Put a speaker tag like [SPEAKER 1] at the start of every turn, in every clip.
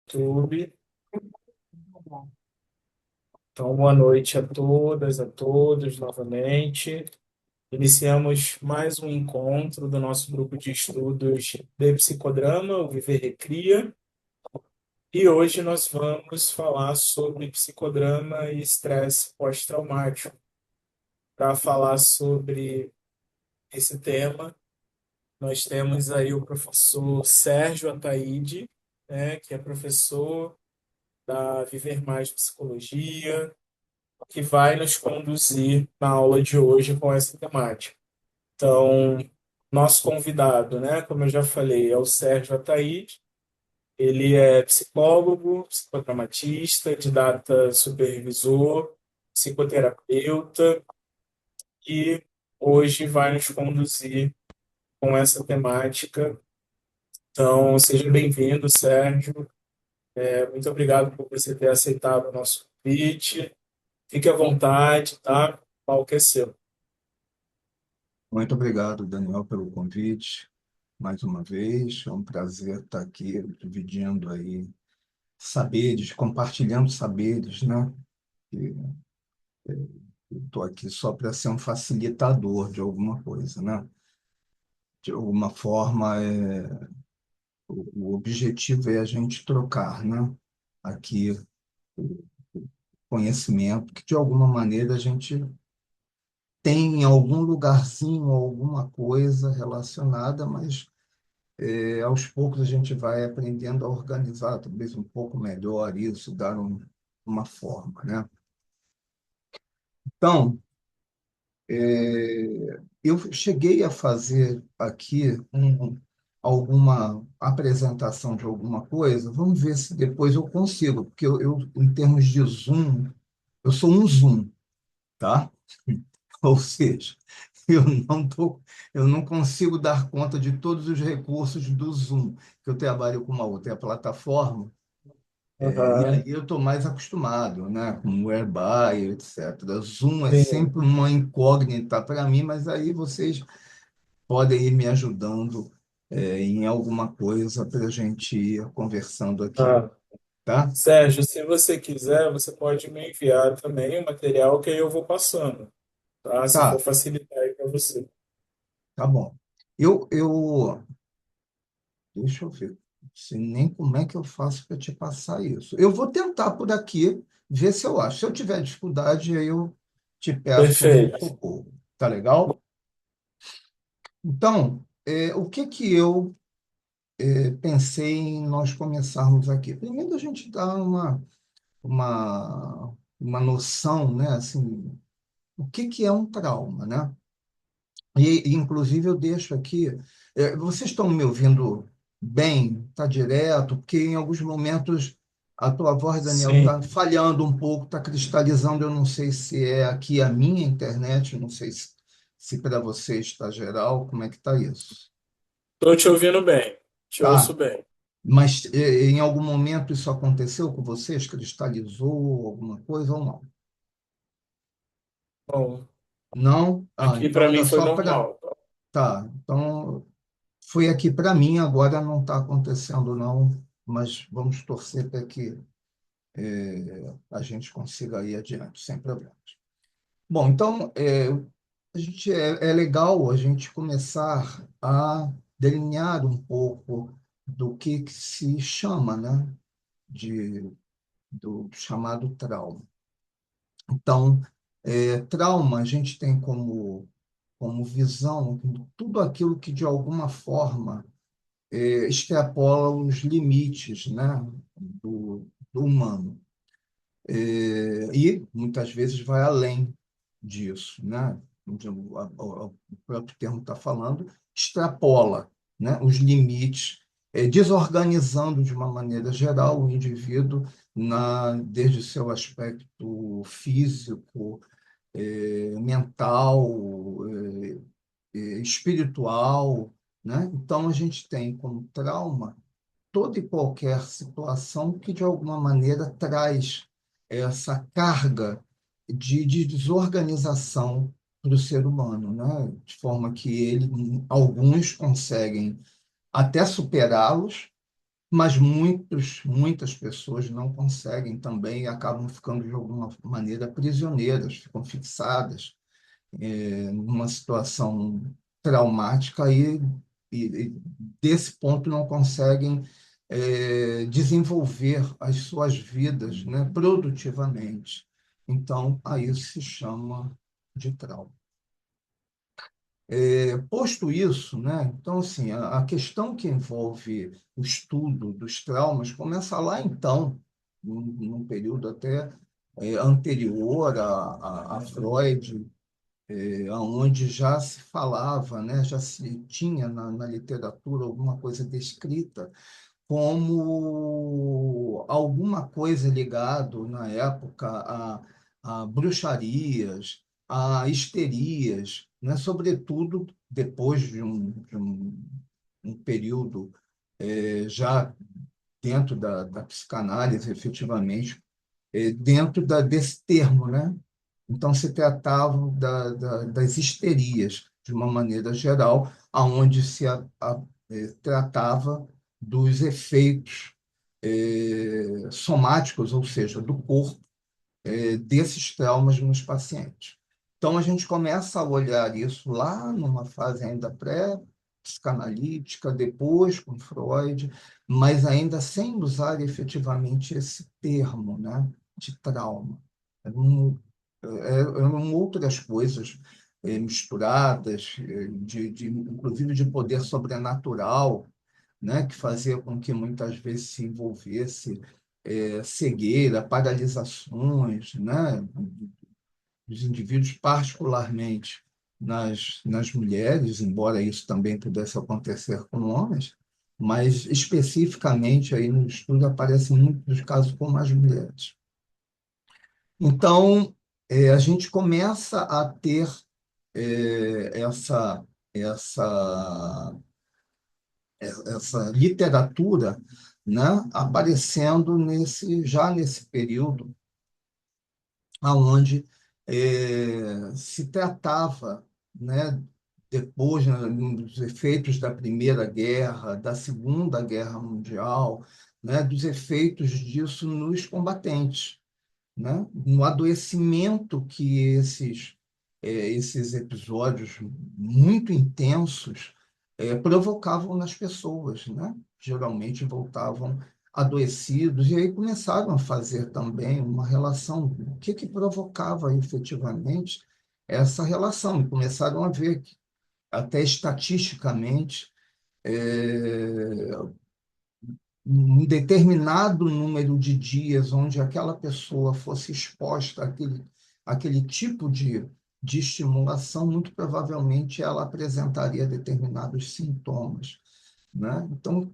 [SPEAKER 1] YouTube. Então, boa noite a todas, a todos novamente. Iniciamos mais um encontro do nosso grupo de estudos de psicodrama, o Viver Recria, e hoje nós vamos falar sobre psicodrama e estresse pós-traumático. Para falar sobre esse tema, nós temos aí o professor Sérgio Ataíde, né, que é professor da Viver Mais Psicologia, que vai nos conduzir na aula de hoje com essa temática. Então, nosso convidado, né, como eu já falei, é o Sérgio Ataíde. Ele é psicólogo, psicodramatista, didata supervisor, psicoterapeuta e hoje vai nos conduzir com essa temática. Então, seja bem-vindo, Sérgio. Muito obrigado por você ter aceitado o nosso convite. Fique à vontade, tá? O palco é seu.
[SPEAKER 2] Muito obrigado, Daniel, pelo convite. Mais uma vez, é um prazer estar aqui dividindo aí saberes, compartilhando saberes, né? Estou aqui só para ser um facilitador de alguma coisa, né? De alguma forma, o objetivo é a gente trocar, né? Aqui o conhecimento que de alguma maneira a gente tem em algum lugarzinho, alguma coisa relacionada, mas aos poucos a gente vai aprendendo a organizar talvez um pouco melhor isso, dar uma forma, né? Então, eu cheguei a fazer aqui alguma apresentação de alguma coisa. Vamos ver se depois eu consigo, porque em termos de Zoom, eu sou um Zoom, tá? Ou seja, eu eu não consigo dar conta de todos os recursos do Zoom, que eu trabalho com uma outra plataforma. E aí
[SPEAKER 1] Aham,
[SPEAKER 2] eu estou mais acostumado, né, com o Whereby, etc. Zoom é
[SPEAKER 1] sim.
[SPEAKER 2] sempre uma incógnita para mim, mas aí vocês podem ir me ajudando em alguma coisa para a gente ir conversando aqui,
[SPEAKER 1] Ah,
[SPEAKER 2] tá?
[SPEAKER 1] Sérgio, se você quiser, você pode me enviar também o material que aí eu vou passando, tá? Se for
[SPEAKER 2] Tá,
[SPEAKER 1] facilitar aí para você.
[SPEAKER 2] tá bom. Deixa eu ver, não sei nem como é que eu faço para te passar isso. Eu vou tentar por aqui, ver se eu acho. Se eu tiver dificuldade, aí eu te peço um
[SPEAKER 1] Perfeito.
[SPEAKER 2] socorro. Tá legal? Então, o que que eu pensei em nós começarmos aqui? Primeiro, a gente dá uma noção, né? Assim, o que que é um trauma, né? Inclusive, eu deixo aqui. Vocês estão me ouvindo bem? Está direto? Porque em alguns momentos a tua voz, Daniel,
[SPEAKER 1] Sim.
[SPEAKER 2] está falhando um pouco, está cristalizando. Eu não sei se é aqui a minha internet, não sei se para vocês está geral. Como é que está isso?
[SPEAKER 1] Estou te ouvindo bem. Te ouço
[SPEAKER 2] Tá.
[SPEAKER 1] bem.
[SPEAKER 2] Mas em algum momento isso aconteceu com vocês? Cristalizou alguma coisa ou não?
[SPEAKER 1] Bom,
[SPEAKER 2] Não? Ah,
[SPEAKER 1] aqui
[SPEAKER 2] então
[SPEAKER 1] para mim
[SPEAKER 2] era
[SPEAKER 1] foi
[SPEAKER 2] só para.
[SPEAKER 1] normal.
[SPEAKER 2] Tá. Então foi aqui para mim, agora não está acontecendo, não. Mas vamos torcer para que a gente consiga ir adiante, sem problemas. Bom, então é legal a gente começar a delinear um pouco do que se chama, né, de, do chamado trauma. Então, trauma a gente tem como visão tudo aquilo que de alguma forma extrapola os limites, né, do humano. E muitas vezes vai além disso, né? O próprio termo está falando, extrapola, né, os limites, desorganizando de uma maneira geral o indivíduo desde o seu aspecto físico, mental, espiritual, né? Então a gente tem como trauma toda e qualquer situação que, de alguma maneira, traz essa carga de desorganização para o ser humano, né? De forma que alguns conseguem até superá-los, mas muitas pessoas não conseguem também e acabam ficando, de alguma maneira, prisioneiras, ficam fixadas numa situação traumática e desse ponto não conseguem desenvolver as suas vidas, né, produtivamente. Então, aí se chama de trauma. Posto isso, né, então, assim, a questão que envolve o estudo dos traumas começa lá, então, num período até anterior a Freud, onde já se falava, né, já se tinha na literatura alguma coisa descrita como alguma coisa ligado na época a bruxarias, a histerias, né, sobretudo depois de um período já dentro da psicanálise, efetivamente, dentro desse termo, né? Então, se tratavam das histerias, de uma maneira geral, aonde tratava dos efeitos somáticos, ou seja, do corpo, desses traumas nos pacientes. Então, a gente começa a olhar isso lá numa fase ainda pré-psicanalítica, depois com Freud, mas ainda sem usar efetivamente esse termo, né, de trauma. Eram outras coisas misturadas, inclusive de poder sobrenatural, né, que fazia com que muitas vezes se envolvesse cegueira, paralisações, né, dos indivíduos, particularmente nas mulheres, embora isso também pudesse acontecer com homens, mas especificamente aí no estudo aparecem muitos casos com as mulheres. Então, a gente começa a ter essa essa literatura, né, aparecendo já nesse período aonde se tratava, né, depois, né, dos efeitos da Primeira Guerra, da Segunda Guerra Mundial, né, dos efeitos disso nos combatentes, né, no adoecimento que esses episódios muito intensos provocavam nas pessoas, né? Geralmente voltavam adoecidos, e aí começaram a fazer também uma relação, o que provocava efetivamente essa relação, e começaram a ver que, até estatisticamente, um determinado número de dias onde aquela pessoa fosse exposta àquele tipo de estimulação, muito provavelmente ela apresentaria determinados sintomas, né? Então,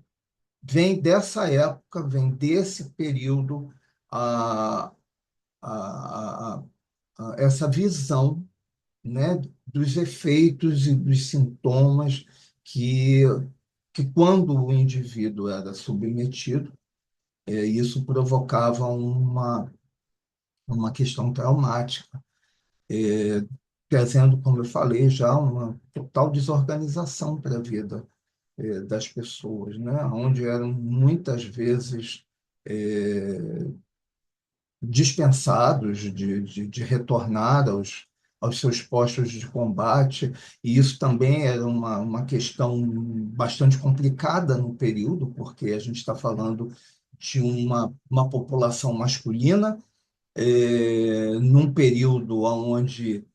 [SPEAKER 2] vem dessa época, vem desse período, a, a, a, essa visão, né, dos efeitos e dos sintomas que, que quando o indivíduo era submetido, isso provocava uma questão traumática, trazendo, como eu falei, já uma total desorganização para a vida das pessoas, né? Onde eram muitas vezes dispensados de retornar aos seus postos de combate, e isso também era uma questão bastante complicada no período, porque a gente está falando de uma população masculina, num período onde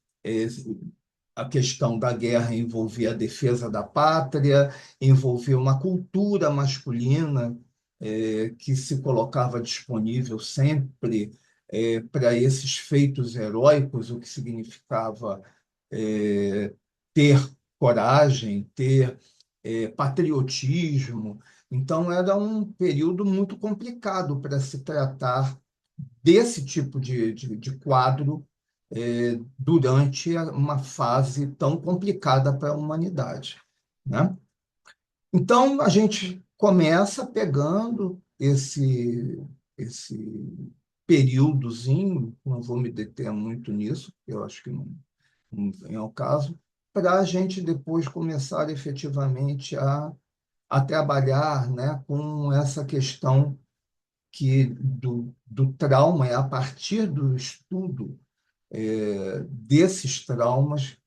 [SPEAKER 2] a questão da guerra envolvia a defesa da pátria, envolvia uma cultura masculina que se colocava disponível sempre para esses feitos heróicos, o que significava ter coragem, ter patriotismo. Então, era um período muito complicado para se tratar desse tipo de quadro durante uma fase tão complicada para a humanidade, né? Então, a gente começa pegando esse períodozinho, não vou me deter muito nisso, porque eu acho que não vem ao caso, para a gente depois começar efetivamente a a trabalhar, né, com essa questão do trauma, é a partir do estudo desses traumas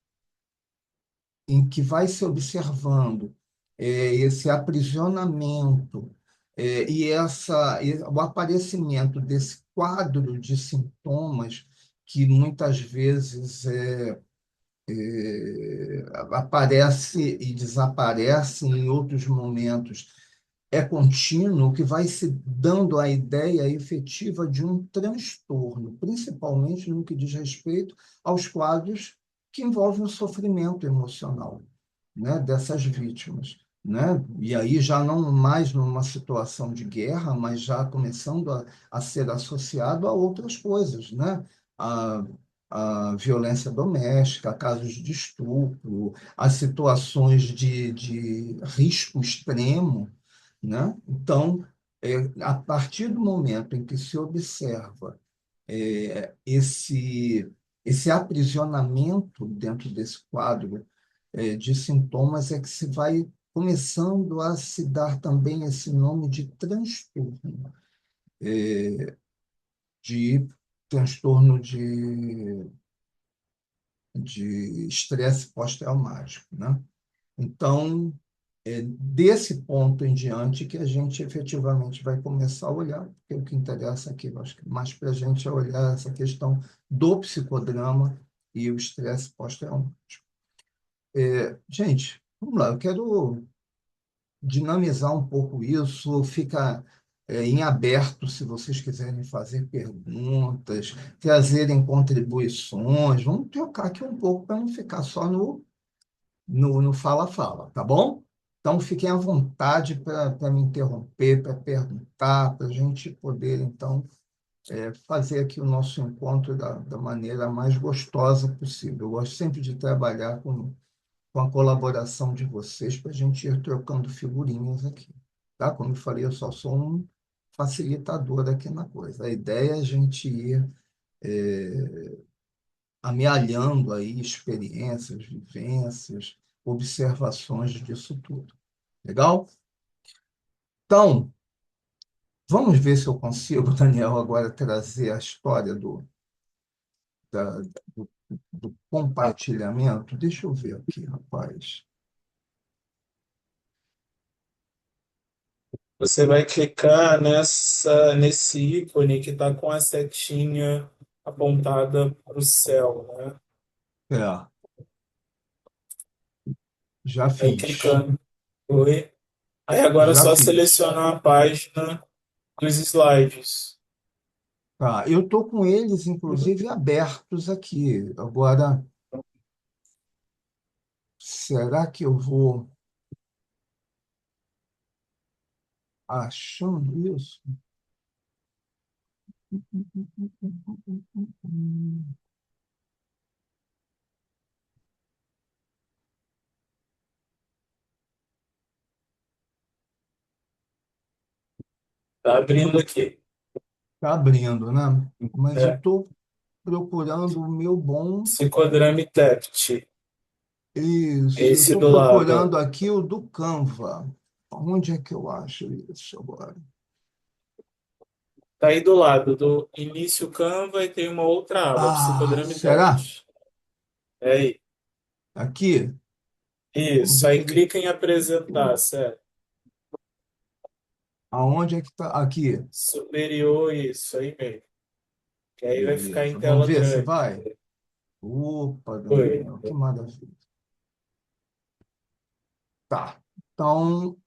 [SPEAKER 2] em que vai se observando esse aprisionamento o aparecimento desse quadro de sintomas que muitas vezes aparece e desaparece em outros momentos, é contínuo, o que vai se dando a ideia efetiva de um transtorno, principalmente no que diz respeito aos quadros que envolvem o sofrimento emocional, né, dessas vítimas, né? E aí já não mais numa situação de guerra, mas já começando a ser associado a outras coisas, né? A, a violência doméstica, a casos de estupro, a situações de risco extremo, né? Então, a partir do momento em que se observa esse aprisionamento dentro desse quadro de sintomas, é que se vai começando a se dar também esse nome de transtorno, de transtorno de estresse pós-traumático, né? Então, é desse ponto em diante que a gente efetivamente vai começar a olhar, porque o que interessa aqui, eu acho que mais para a gente é olhar essa questão do psicodrama e o estresse pós-traumático. Gente, vamos lá, eu quero dinamizar um pouco isso, fica em aberto se vocês quiserem fazer perguntas, trazerem contribuições, vamos trocar aqui um pouco para não ficar só no fala-fala, tá bom? Então, fiquem à vontade para me interromper, para perguntar, para a gente poder, então, fazer aqui o nosso encontro da maneira mais gostosa possível. Eu gosto sempre de trabalhar com a colaboração de vocês para a gente ir trocando figurinhas aqui, tá? Como eu falei, eu só sou um facilitador aqui na coisa. A ideia é a gente ir amealhando aí experiências, vivências, observações disso tudo. Legal? Então, vamos ver se eu consigo, Daniel, agora trazer a história da, do, do compartilhamento. Deixa eu ver aqui, rapaz.
[SPEAKER 1] Você vai clicar nesse ícone que está com a setinha apontada para o céu, né?
[SPEAKER 2] É, já
[SPEAKER 1] Aí
[SPEAKER 2] fiz.
[SPEAKER 1] clicando, oi. Aí agora é
[SPEAKER 2] Já
[SPEAKER 1] só
[SPEAKER 2] fiz.
[SPEAKER 1] selecionar a página dos slides.
[SPEAKER 2] Tá, eu estou com eles, inclusive, abertos aqui. Agora, será que eu vou achando isso?
[SPEAKER 1] Tá abrindo aqui.
[SPEAKER 2] Está abrindo, né? Mas eu
[SPEAKER 1] É,
[SPEAKER 2] estou procurando o meu bom.
[SPEAKER 1] Psicodrama e TEPT.
[SPEAKER 2] Isso, eu
[SPEAKER 1] Esse
[SPEAKER 2] estou
[SPEAKER 1] do lado.
[SPEAKER 2] procurando aqui o do Canva. Onde é que eu acho isso agora?
[SPEAKER 1] Tá aí do lado do início Canva e tem uma outra aba,
[SPEAKER 2] Ah,
[SPEAKER 1] Psicodrama e
[SPEAKER 2] será?
[SPEAKER 1] TEPT. É aí.
[SPEAKER 2] Aqui? Vamos
[SPEAKER 1] Isso,
[SPEAKER 2] ver que
[SPEAKER 1] aí
[SPEAKER 2] ele.
[SPEAKER 1] clica em apresentar, certo?
[SPEAKER 2] Aonde é que está? Aqui.
[SPEAKER 1] Superior, isso, aí mesmo. Que aí vai ficar em
[SPEAKER 2] Beleza. Vamos
[SPEAKER 1] tela
[SPEAKER 2] ver se
[SPEAKER 1] grande.
[SPEAKER 2] vai? Opa,
[SPEAKER 1] Oi.
[SPEAKER 2] Daniel, que maravilha. Tá. Então,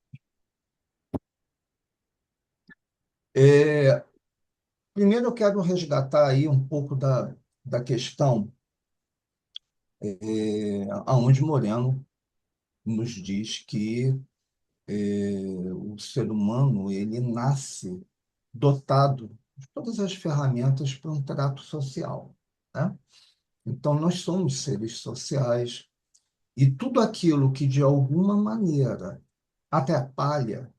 [SPEAKER 2] é, primeiro eu quero resgatar aí um pouco da questão aonde Moreno nos diz que o ser humano ele nasce dotado de todas as ferramentas para um trato social, né? Então, nós somos seres sociais e tudo aquilo que, de alguma maneira, atrapalha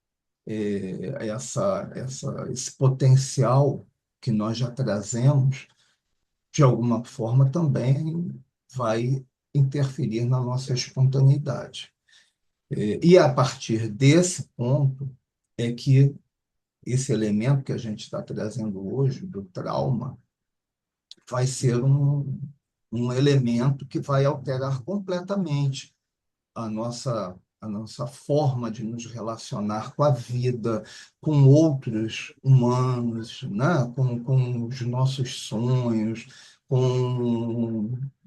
[SPEAKER 2] esse potencial que nós já trazemos, de alguma forma também vai interferir na nossa espontaneidade. E a partir desse ponto é que esse elemento que a gente está trazendo hoje, do trauma, vai ser um elemento que vai alterar completamente a nossa forma de nos relacionar com a vida, com outros humanos, né? Com os nossos sonhos,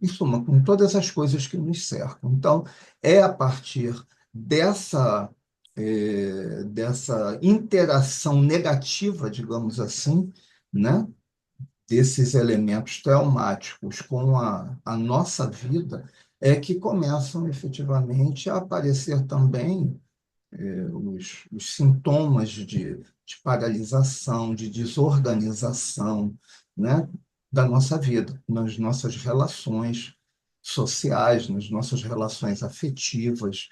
[SPEAKER 2] em suma, com todas as coisas que nos cercam. Então, é a partir dessa, dessa interação negativa, digamos assim, né? Desses elementos traumáticos com a nossa vida, é que começam efetivamente a aparecer também os sintomas de paralisação, de desorganização, né, da nossa vida, nas nossas relações sociais, nas nossas relações afetivas,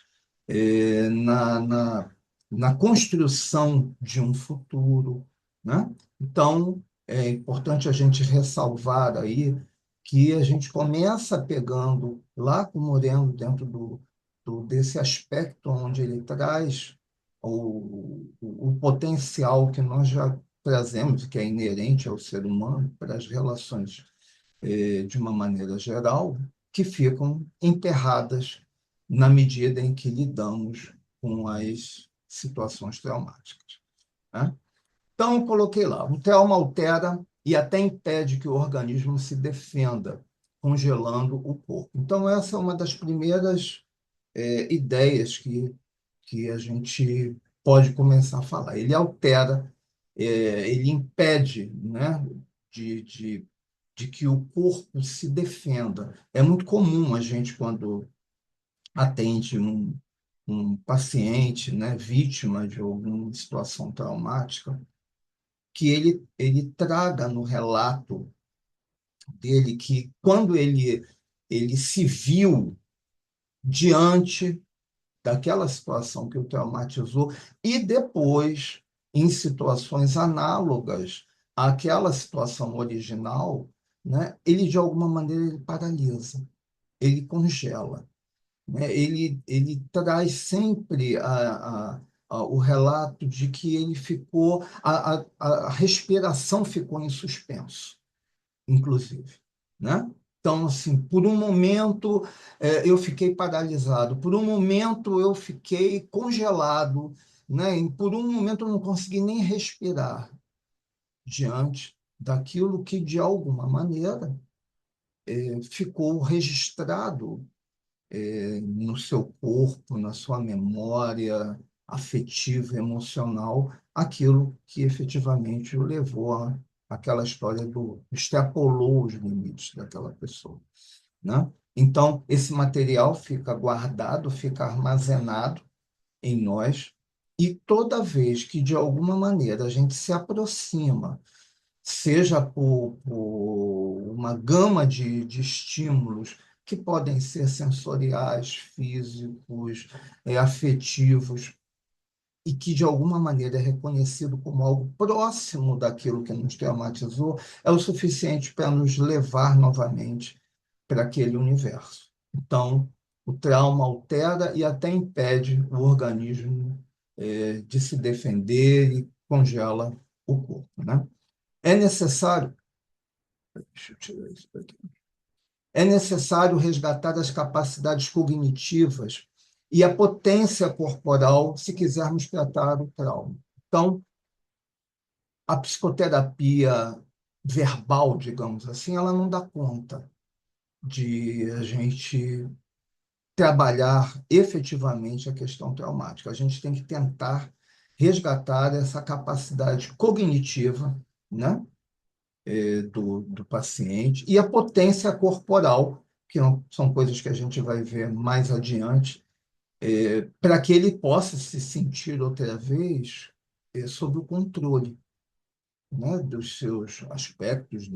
[SPEAKER 2] na construção de um futuro, né? Então, é importante a gente ressalvar aí que a gente começa pegando lá com o Moreno dentro desse aspecto onde ele traz o potencial que nós já trazemos, que é inerente ao ser humano, para as relações de uma maneira geral, que ficam emperradas na medida em que lidamos com as situações traumáticas, né? Então, eu coloquei lá: o trauma altera e até impede que o organismo se defenda, congelando o corpo. Então, essa é uma das primeiras ideias que a gente pode começar a falar. Ele altera, ele impede, né, de, de, de que o corpo se defenda. É muito comum a gente, quando atende um paciente, né, vítima de alguma situação traumática, que ele traga no relato dele que quando ele se viu diante daquela situação que o traumatizou e depois, em situações análogas àquela situação original, né, ele, de alguma maneira, ele paralisa, ele congela, né? Ele traz sempre o relato de que ele ficou, a respiração ficou em suspenso, inclusive, né? Então, assim, por um momento eu fiquei paralisado, por um momento eu fiquei congelado, né? E por um momento eu não consegui nem respirar diante daquilo que, de alguma maneira, ficou registrado no seu corpo, na sua memória afetiva, emocional, aquilo que efetivamente o levou àquela história extrapolou os limites daquela pessoa, né? Então, esse material fica guardado, fica armazenado em nós, e toda vez que, de alguma maneira, a gente se aproxima, seja por uma gama de estímulos que podem ser sensoriais, físicos, afetivos, e que de alguma maneira é reconhecido como algo próximo daquilo que nos traumatizou, é o suficiente para nos levar novamente para aquele universo. Então, o trauma altera e até impede o organismo de se defender e congela o corpo, né? É necessário, deixa eu tirar isso daqui. É necessário resgatar as capacidades cognitivas e a potência corporal se quisermos tratar o trauma. Então, a psicoterapia verbal, digamos assim, ela não dá conta de a gente trabalhar efetivamente a questão traumática. A gente tem que tentar resgatar essa capacidade cognitiva, né, do paciente, e a potência corporal, que são coisas que a gente vai ver mais adiante, para que ele possa se sentir outra vez sob o controle, né, dos seus aspectos,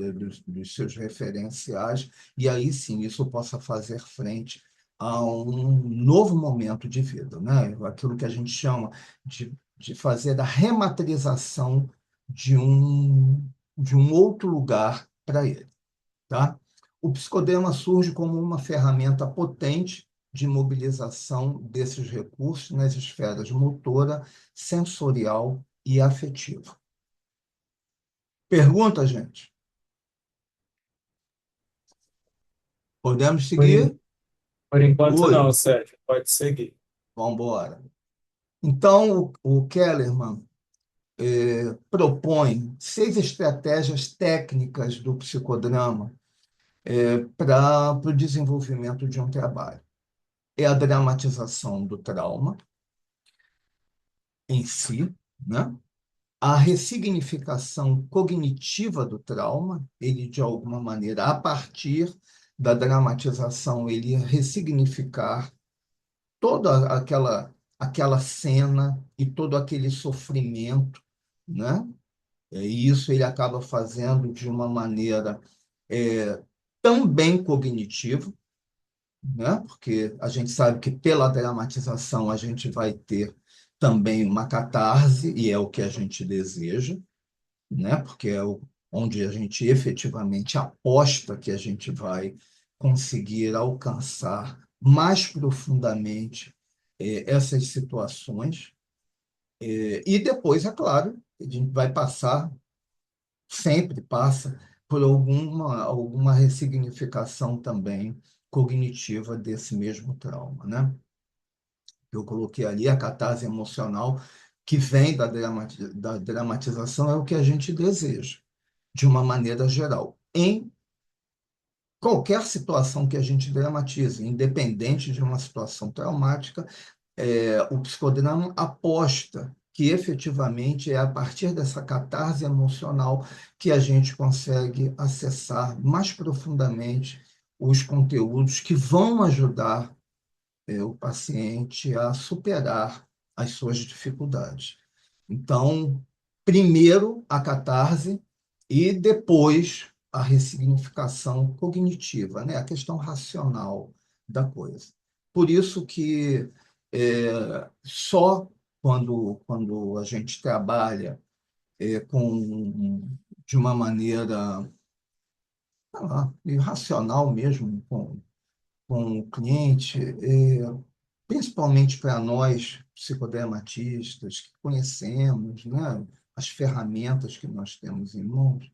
[SPEAKER 2] dos seus referenciais, e aí sim isso possa fazer frente a um novo momento de vida, né? Aquilo que a gente chama de fazer a rematrização de um outro lugar para ele, tá? O psicodrama surge como uma ferramenta potente de mobilização desses recursos nas esferas motora, sensorial e afetiva. Pergunta, gente? Podemos
[SPEAKER 1] Por, en-
[SPEAKER 2] seguir?
[SPEAKER 1] por enquanto
[SPEAKER 2] Oi,
[SPEAKER 1] não, Sérgio. Pode seguir.
[SPEAKER 2] vamos embora. Então, o Kellerman propõe 6 estratégias técnicas do psicodrama para o desenvolvimento de um trabalho. É a dramatização do trauma em si, né? A ressignificação cognitiva do trauma, ele, de alguma maneira, a partir da dramatização, ele ressignificar toda aquela cena e todo aquele sofrimento, né? E isso ele acaba fazendo de uma maneira é, também cognitiva, né? Porque a gente sabe que pela dramatização a gente vai ter também uma catarse, e é o que a gente deseja, né? Porque onde a gente efetivamente aposta que a gente vai conseguir alcançar mais profundamente essas situações. E depois, é claro, a gente vai passar, sempre passa, por alguma ressignificação também cognitiva desse mesmo trauma, né? Eu coloquei ali a catarse emocional que vem da dramatização, é o que a gente deseja, de uma maneira geral, em qualquer situação que a gente dramatize, independente de uma situação traumática, o psicodrama aposta que efetivamente é a partir dessa catarse emocional que a gente consegue acessar mais profundamente os conteúdos que vão ajudar o paciente a superar as suas dificuldades. Então, primeiro a catarse e depois a ressignificação cognitiva, né? A questão racional da coisa. Por isso que só quando a gente trabalha de uma maneira sei lá, racional mesmo com o cliente, principalmente para nós, psicodramatistas, que conhecemos, né, as ferramentas que nós temos em mãos,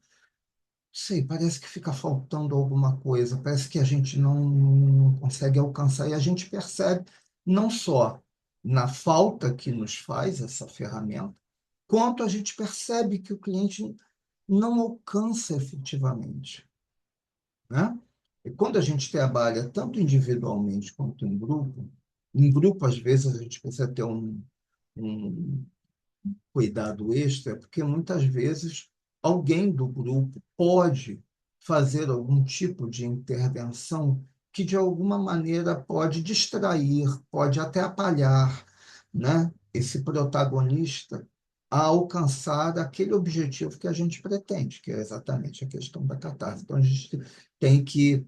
[SPEAKER 2] sei, parece que fica faltando alguma coisa, parece que a gente não consegue alcançar, e a gente percebe não só na falta que nos faz essa ferramenta, quanto a gente percebe que o cliente não alcança efetivamente, né? E quando a gente trabalha tanto individualmente quanto em grupo, às vezes, a gente precisa ter um cuidado extra, porque muitas vezes alguém do grupo pode fazer algum tipo de intervenção que, de alguma maneira, pode distrair, pode até atrapalhar, né, esse protagonista a alcançar aquele objetivo que a gente pretende, que é exatamente a questão da catarse. Então, a gente tem que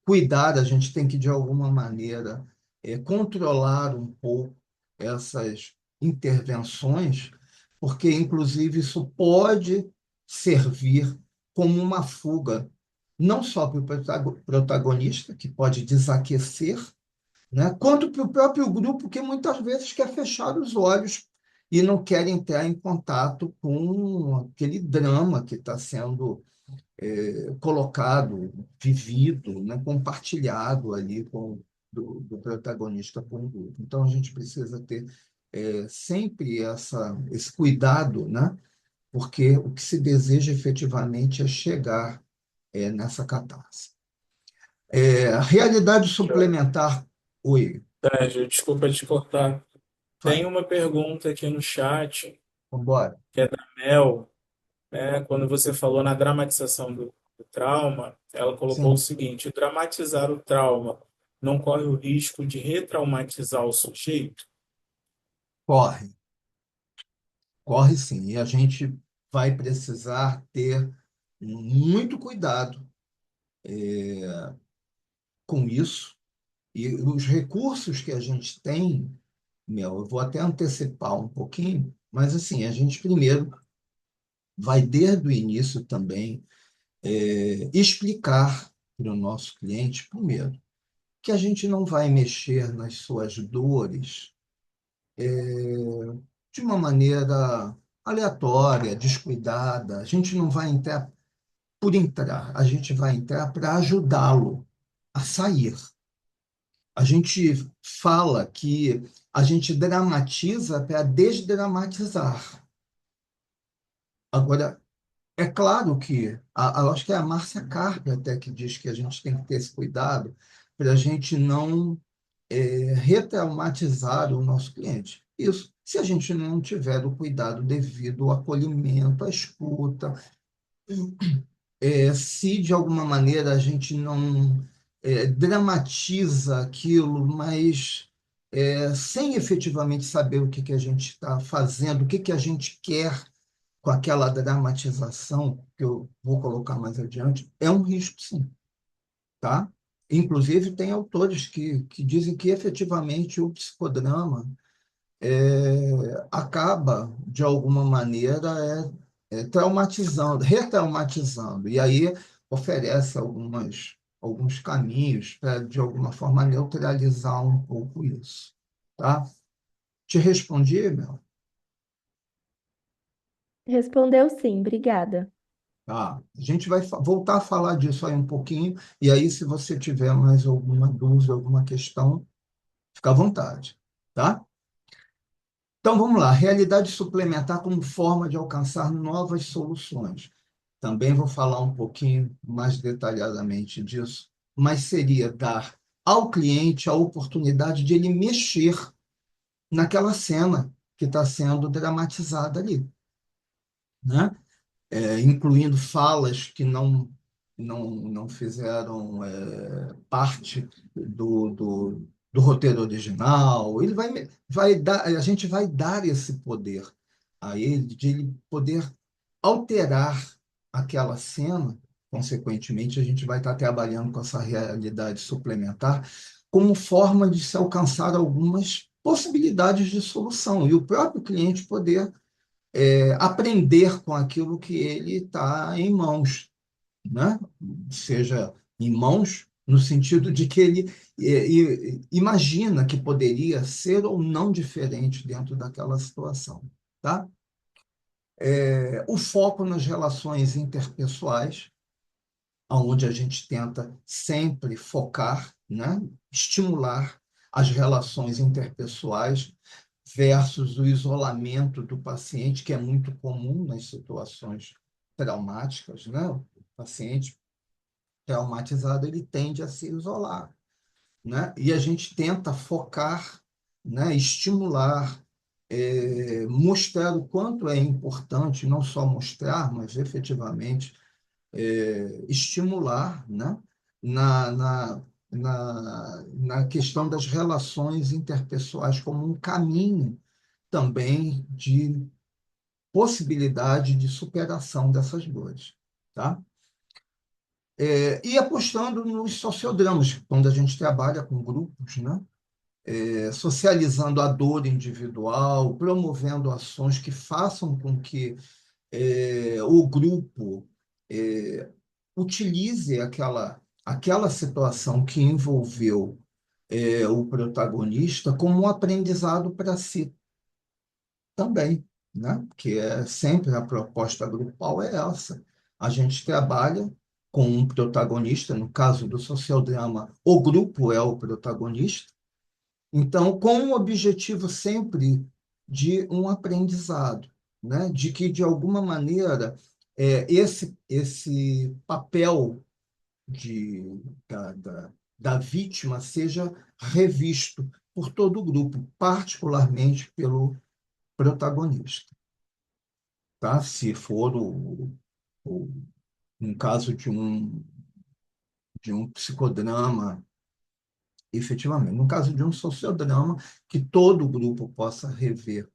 [SPEAKER 2] cuidar, a gente tem que, de alguma maneira, controlar um pouco essas intervenções, porque, inclusive, isso pode servir como uma fuga, não só para o protagonista, que pode desaquecer, né, quanto para o próprio grupo, que muitas vezes quer fechar os olhos e não quer entrar em contato com aquele drama que está sendo colocado, vivido, né, compartilhado ali do protagonista com o grupo. Então, a gente precisa ter sempre esse cuidado, né, porque o que se deseja efetivamente é chegar nessa catarse. Realidade suplementar. Oi,
[SPEAKER 1] Sérgio, desculpa te cortar. Tem
[SPEAKER 2] fala,
[SPEAKER 1] uma pergunta aqui no chat,
[SPEAKER 2] vamos embora.
[SPEAKER 1] que é da Mel, né? Quando você falou na dramatização do trauma, ela colocou o
[SPEAKER 2] Sim,
[SPEAKER 1] seguinte: dramatizar o trauma não corre o risco de retraumatizar o sujeito?
[SPEAKER 2] corre, corre sim. E a gente vai precisar ter muito cuidado com isso. E os recursos que a gente tem, eu vou até antecipar um pouquinho, mas assim, a gente primeiro vai desde o início também explicar para o nosso cliente, primeiro. que a gente não vai mexer nas suas dores de uma maneira aleatória, descuidada. A gente não vai entrar por entrar, a gente vai entrar para ajudá-lo a sair. A gente fala que a gente dramatiza para desdramatizar. Agora, é claro que, acho que é a Márcia Carpe até que diz que a gente tem que ter esse cuidado para a gente não retraumatizar o nosso cliente. Isso, se a gente não tiver o cuidado devido ao acolhimento, à escuta, se de alguma maneira a gente não dramatiza aquilo, mas sem efetivamente saber o que que a gente está fazendo, o que que a gente quer com aquela dramatização, que eu vou colocar mais adiante, é um risco, sim, tá? Inclusive, tem autores que dizem que efetivamente o psicodrama acaba, de alguma maneira, traumatizando, retraumatizando, e aí oferece alguns caminhos para, de alguma forma, neutralizar um pouco isso. Tá? Te respondi, meu?
[SPEAKER 3] Respondeu sim, obrigada.
[SPEAKER 2] Tá. A gente vai voltar a falar disso aí um pouquinho, e aí, se você tiver mais alguma dúvida, alguma questão, fica à vontade. Tá? Então, vamos lá. Realidade suplementar como forma de alcançar novas soluções. Também vou falar um pouquinho mais detalhadamente disso, mas seria dar ao cliente a oportunidade de ele mexer naquela cena que está sendo dramatizada ali, né? Incluindo falas que não fizeram parte do roteiro original. Ele vai dar, a gente vai dar esse poder a ele de ele poder alterar aquela cena. Consequentemente, a gente vai estar trabalhando com essa realidade suplementar como forma de se alcançar algumas possibilidades de solução e o próprio cliente poder aprender com aquilo que ele está em mãos, né? Seja em mãos no sentido de que ele imagina que poderia ser ou não diferente dentro daquela situação, tá? O foco nas relações interpessoais, onde a gente tenta sempre focar, né? Estimular as relações interpessoais versus o isolamento do paciente, que é muito comum nas situações traumáticas, né? O paciente traumatizado, ele tende a se isolar, né? E a gente tenta focar, né? Estimular, mostrar o quanto é importante, não só mostrar, mas efetivamente estimular, né? na, na, na questão das relações interpessoais como um caminho também de possibilidade de superação dessas dores, tá? E apostando nos sociodramas, quando a gente trabalha com grupos, né? Socializando a dor individual, promovendo ações que façam com que o grupo é, utilize aquela situação que envolveu o protagonista como um aprendizado para si também, né? Que é sempre a proposta grupal é essa. A gente trabalha com um protagonista, no caso do sociodrama, o grupo é o protagonista, então, com o objetivo sempre de um aprendizado, né? De que, de alguma maneira, esse papel de, da vítima seja revisto por todo o grupo, particularmente pelo protagonista, tá? Se for um caso de um psicodrama, efetivamente. No caso de um sociodrama, que todo o grupo possa rever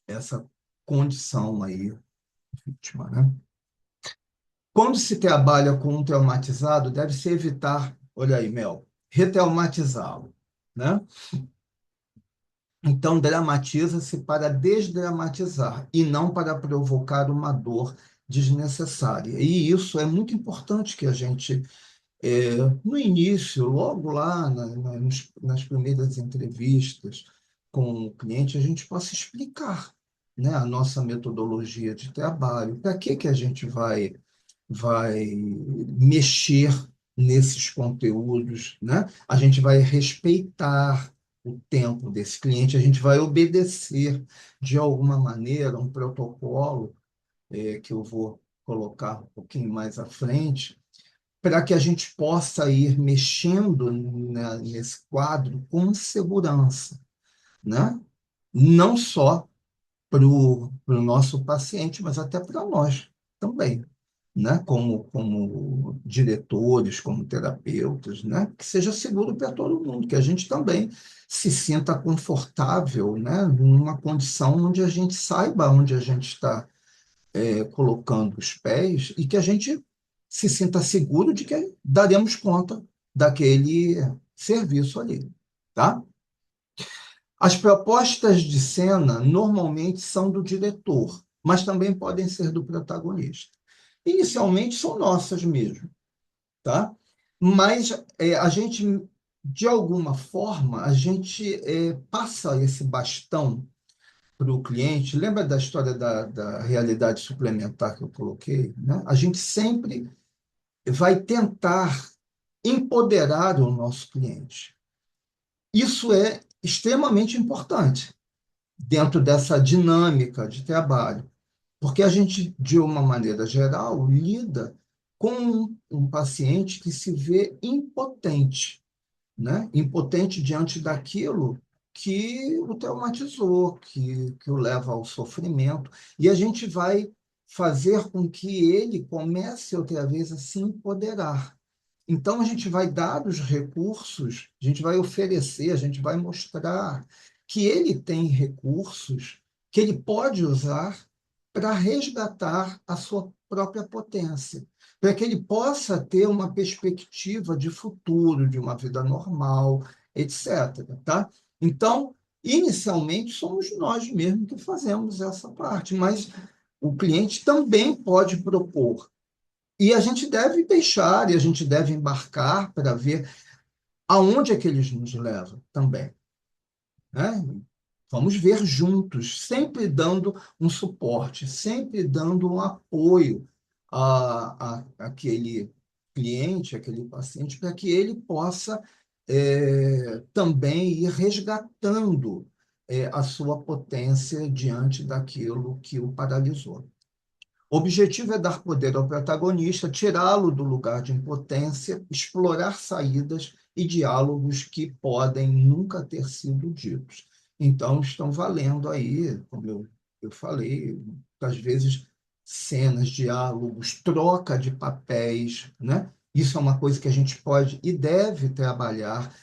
[SPEAKER 2] essa condição aí, vítima, né? Quando se trabalha com um traumatizado, deve-se evitar, olha aí, Mel, retraumatizá-lo, né? Então, dramatiza-se para desdramatizar e não para provocar uma dor desnecessária. E isso é muito importante que a gente No início, logo lá nas primeiras entrevistas com o cliente, a gente possa explicar, né, a nossa metodologia de trabalho, para que a gente vai mexer nesses conteúdos, né? A gente vai respeitar o tempo desse cliente, a gente vai obedecer de alguma maneira um protocolo, que eu vou colocar um pouquinho mais à frente, para que a gente possa ir mexendo, né, nesse quadro com segurança, né? Não só para o nosso paciente, mas até para nós também, né? Como diretores, como terapeutas, né? Que seja seguro para todo mundo, que a gente também se sinta confortável, né? Numa condição onde a gente saiba onde a gente está colocando os pés e que a gente se sinta seguro de que daremos conta daquele serviço ali, tá? As propostas de cena normalmente são do diretor, mas também podem ser do protagonista. Inicialmente são nossas mesmo, tá? Mas a gente, de alguma forma, a gente passa esse bastão para o cliente. Lembra da história da realidade suplementar que eu coloquei, né? A gente sempre vai tentar empoderar o nosso cliente. Isso é extremamente importante dentro dessa dinâmica de trabalho, porque a gente, de uma maneira geral, lida com um paciente que se vê impotente, né? Impotente diante daquilo que o traumatizou, que o leva ao sofrimento, e a gente vai fazer com que ele comece outra vez a se empoderar. Então, a gente vai dar os recursos, a gente vai oferecer, a gente vai mostrar que ele tem recursos que ele pode usar para resgatar a sua própria potência, para que ele possa ter uma perspectiva de futuro, de uma vida normal, etc. Tá? Então, inicialmente, somos nós mesmos que fazemos essa parte, mas o cliente também pode propor. E a gente deve deixar, e a gente deve embarcar para ver aonde é que eles nos levam também, né? Vamos ver juntos, sempre dando um suporte, sempre dando um apoio àquele cliente, àquele paciente, para que ele possa também ir resgatando a sua potência diante daquilo que o paralisou. O objetivo é dar poder ao protagonista, tirá-lo do lugar de impotência, explorar saídas e diálogos que podem nunca ter sido ditos. Então, estão valendo aí, como eu falei, às vezes, cenas, diálogos, troca de papéis, né? Isso é uma coisa que a gente pode e deve trabalhar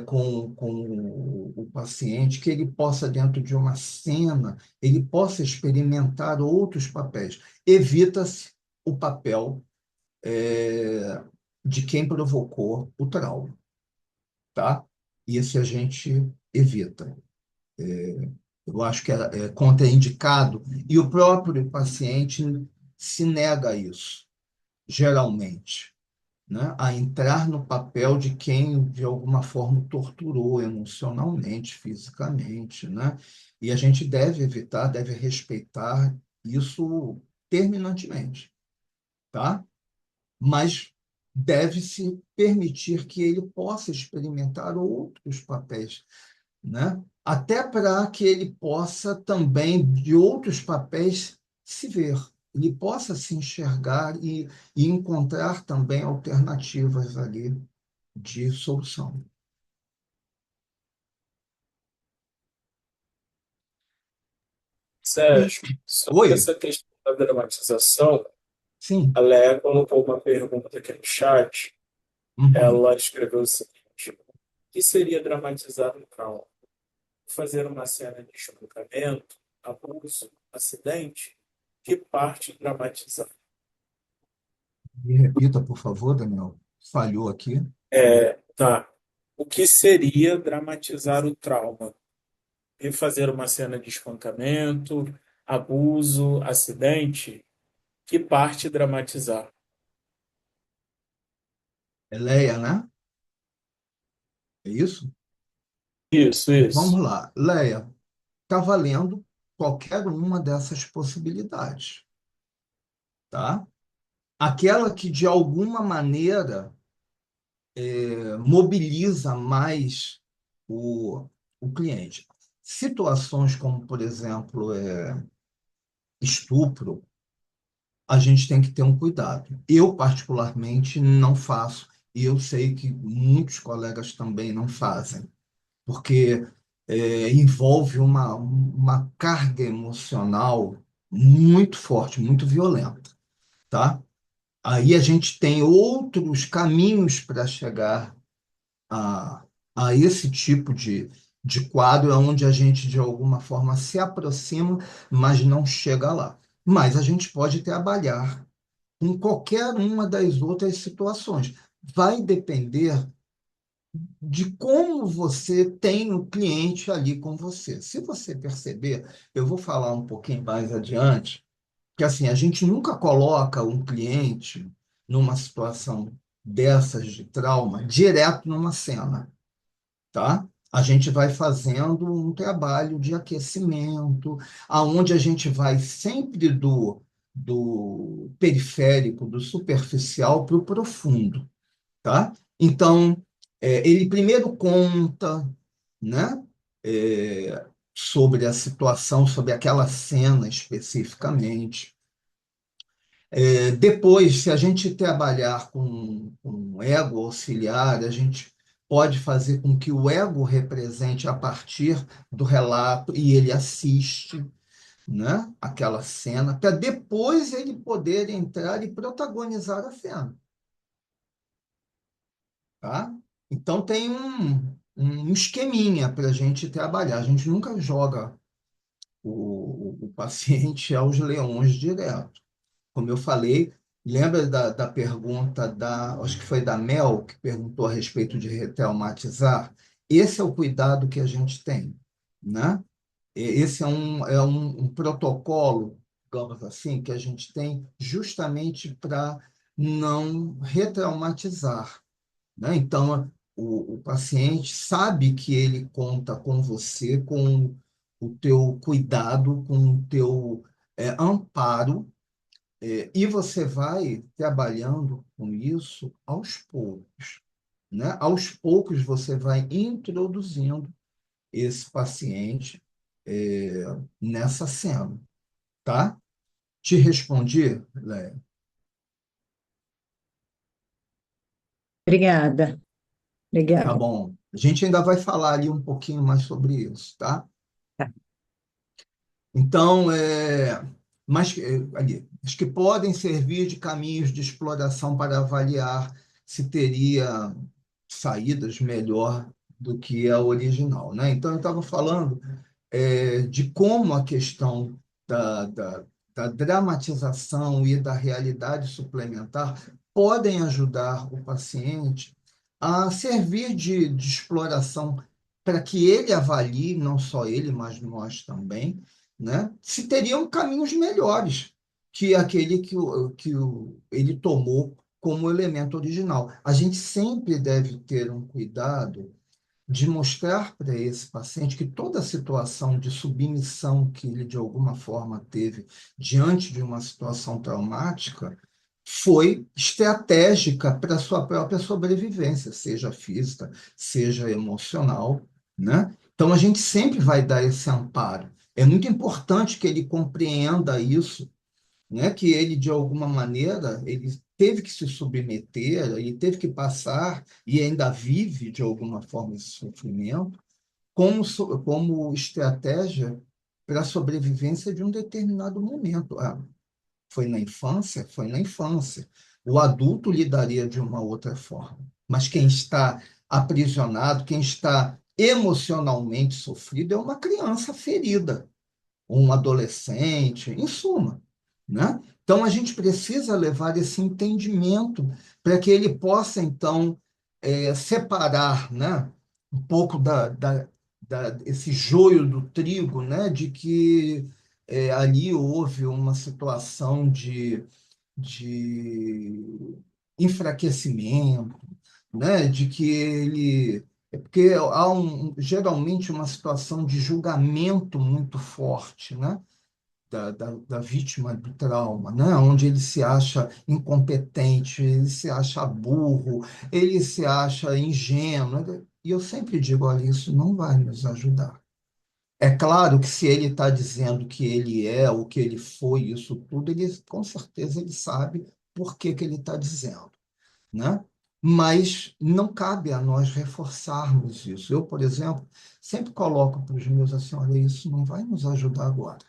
[SPEAKER 2] com o paciente, que ele possa, dentro de uma cena, ele possa experimentar outros papéis. Evita-se o papel de quem provocou o trauma, tá? Isso a gente evita. Eu acho que é contraindicado, e o próprio paciente se nega a isso, geralmente, né, a entrar no papel de quem, de alguma forma, o torturou emocionalmente, fisicamente, né? E a gente deve evitar, deve respeitar isso terminantemente, tá? Mas deve-se permitir que ele possa experimentar outros papéis, né? Até para que ele possa também, de outros papéis, se ver, ele possa se enxergar e encontrar também alternativas ali de solução. E,
[SPEAKER 1] Sérgio, sobre
[SPEAKER 2] oi,
[SPEAKER 1] essa questão da dramatização,
[SPEAKER 2] sim,
[SPEAKER 1] a Léa colocou uma pergunta aqui no chat.
[SPEAKER 2] uhum.
[SPEAKER 1] Ela escreveu o seguinte: o que seria dramatizar um trauma? Fazer uma cena de espancamento, abuso, acidente? Que parte dramatizar?
[SPEAKER 2] Me repita, por favor, Daniel. Falhou aqui.
[SPEAKER 1] Tá. O que seria dramatizar o trauma? E fazer uma cena de espancamento, abuso, acidente? Que parte dramatizar?
[SPEAKER 2] É Leia, né? É isso?
[SPEAKER 1] Isso,
[SPEAKER 2] Vamos
[SPEAKER 1] isso.
[SPEAKER 2] lá. Leia, está valendo qualquer uma dessas possibilidades, tá? Aquela que, de alguma maneira, mobiliza mais o cliente. Situações como, por exemplo, estupro, a gente tem que ter um cuidado. Eu, particularmente, não faço, e eu sei que muitos colegas também não fazem, porque envolve uma carga emocional muito forte, muito violenta, tá? Aí a gente tem outros caminhos para chegar a, a esse tipo de quadro, onde a gente, de alguma forma, se aproxima, mas não chega lá. Mas a gente pode trabalhar com qualquer uma das outras situações. Vai depender de como você tem o cliente ali com você. Se você perceber, eu vou falar um pouquinho mais adiante, que assim, a gente nunca coloca um cliente numa situação dessas de trauma direto numa cena, tá? A gente vai fazendo um trabalho de aquecimento, aonde a gente vai sempre do periférico, do superficial para o profundo, tá? Então, ele primeiro conta, né, sobre a situação, sobre aquela cena especificamente. Depois, se a gente trabalhar com ego auxiliar, a gente pode fazer com que o ego represente a partir do relato e ele assiste, né, aquela cena, para depois ele poder entrar e protagonizar a cena, tá? Então tem um esqueminha para a gente trabalhar. A gente nunca joga o paciente aos leões direto. Como eu falei, lembra da pergunta acho que foi da Mel, que perguntou a respeito de retraumatizar? Esse é o cuidado que a gente tem, né? Esse é um protocolo, digamos assim, que a gente tem justamente para não retraumatizar, né? Então, o paciente sabe que ele conta com você, com o teu cuidado, com o teu amparo, e você vai trabalhando com isso aos poucos, né? Aos poucos você vai introduzindo esse paciente nessa cena, tá? Te respondi, Léa?
[SPEAKER 4] Obrigada,
[SPEAKER 2] Tá
[SPEAKER 4] obrigada.
[SPEAKER 2] bom. A gente ainda vai falar ali um pouquinho mais sobre isso, tá?
[SPEAKER 4] Tá.
[SPEAKER 2] Então, ali, acho que podem servir de caminhos de exploração para avaliar se teria saídas melhor do que a original, né? Então, eu estava falando de como a questão da dramatização e da realidade suplementar podem ajudar o paciente a servir de exploração para que ele avalie, não só ele, mas nós também, né? Se teriam caminhos melhores que aquele ele tomou como elemento original. A gente sempre deve ter um cuidado de mostrar para esse paciente que toda a situação de submissão que ele, de alguma forma, teve diante de uma situação traumática foi estratégica para a sua própria sobrevivência, seja física, seja emocional, né? Então, a gente sempre vai dar esse amparo. É muito importante que ele compreenda isso, né, que ele, de alguma maneira, ele teve que se submeter, ele teve que passar e ainda vive, de alguma forma, esse sofrimento, como estratégia para a sobrevivência de um determinado momento. Foi na infância? Foi na infância. O adulto lidaria de uma outra forma. Mas quem está aprisionado, quem está emocionalmente sofrido, é uma criança ferida um adolescente, em suma, né? Então a gente precisa levar esse entendimento para que ele possa então separar, né, um pouco esse joio do trigo, né, de que ali houve uma situação de enfraquecimento, né, de que ele... É porque há geralmente uma situação de julgamento muito forte, né, da vítima do trauma, né, onde ele se acha incompetente, ele se acha burro, ele se acha ingênuo. E eu sempre digo, olha, isso não vai nos ajudar. É claro que se ele está dizendo que ele é o que ele foi, isso tudo, ele com certeza ele sabe por que que ele está dizendo, né? Mas não cabe a nós reforçarmos isso. Eu, por exemplo, sempre coloco para os meus assim, olha, isso não vai nos ajudar agora.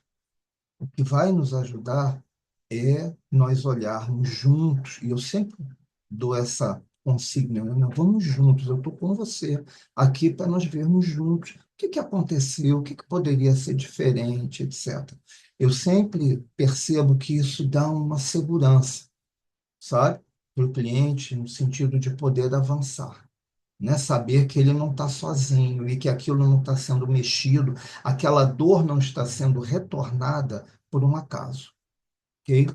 [SPEAKER 2] O que vai nos ajudar é nós olharmos juntos, e eu sempre dou essa consigna, né? Não, vamos juntos, eu estou com você aqui para nós vermos juntos o que que aconteceu, o que que poderia ser diferente, etc. Eu sempre percebo que isso dá uma segurança, sabe, para o cliente, no sentido de poder avançar, né? Saber que ele não está sozinho e que aquilo não está sendo mexido, aquela dor não está sendo retornada por um acaso, ok?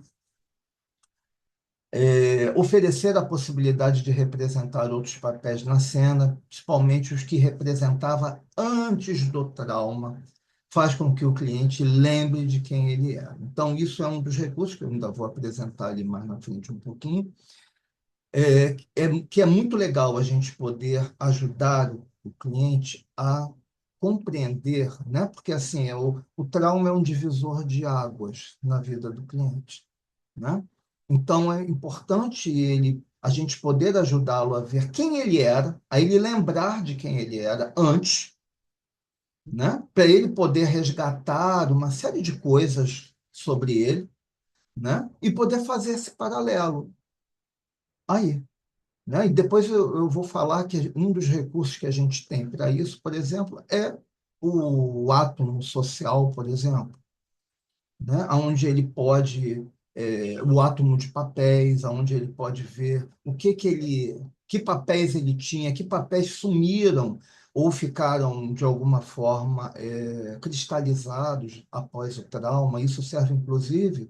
[SPEAKER 2] Oferecer a possibilidade de representar outros papéis na cena, principalmente os que representava antes do trauma, faz com que o cliente lembre de quem ele é. Então, isso é um dos recursos que eu ainda vou apresentar ali mais na frente um pouquinho, que é muito legal a gente poder ajudar o cliente a compreender, né? Porque assim, o trauma é um divisor de águas na vida do cliente, né? Então é importante a gente poder ajudá-lo a ver quem ele era, a ele lembrar de quem ele era antes, né? Para ele poder resgatar uma série de coisas sobre ele, né? E poder fazer esse paralelo aí, né? E depois eu vou falar que um dos recursos que a gente tem para isso, por exemplo, é o átomo social, por exemplo, né? Onde ele pode, o átomo de papéis, onde ele pode ver que papéis ele tinha, que papéis sumiram ou ficaram, de alguma forma, cristalizados após o trauma. Isso serve, inclusive,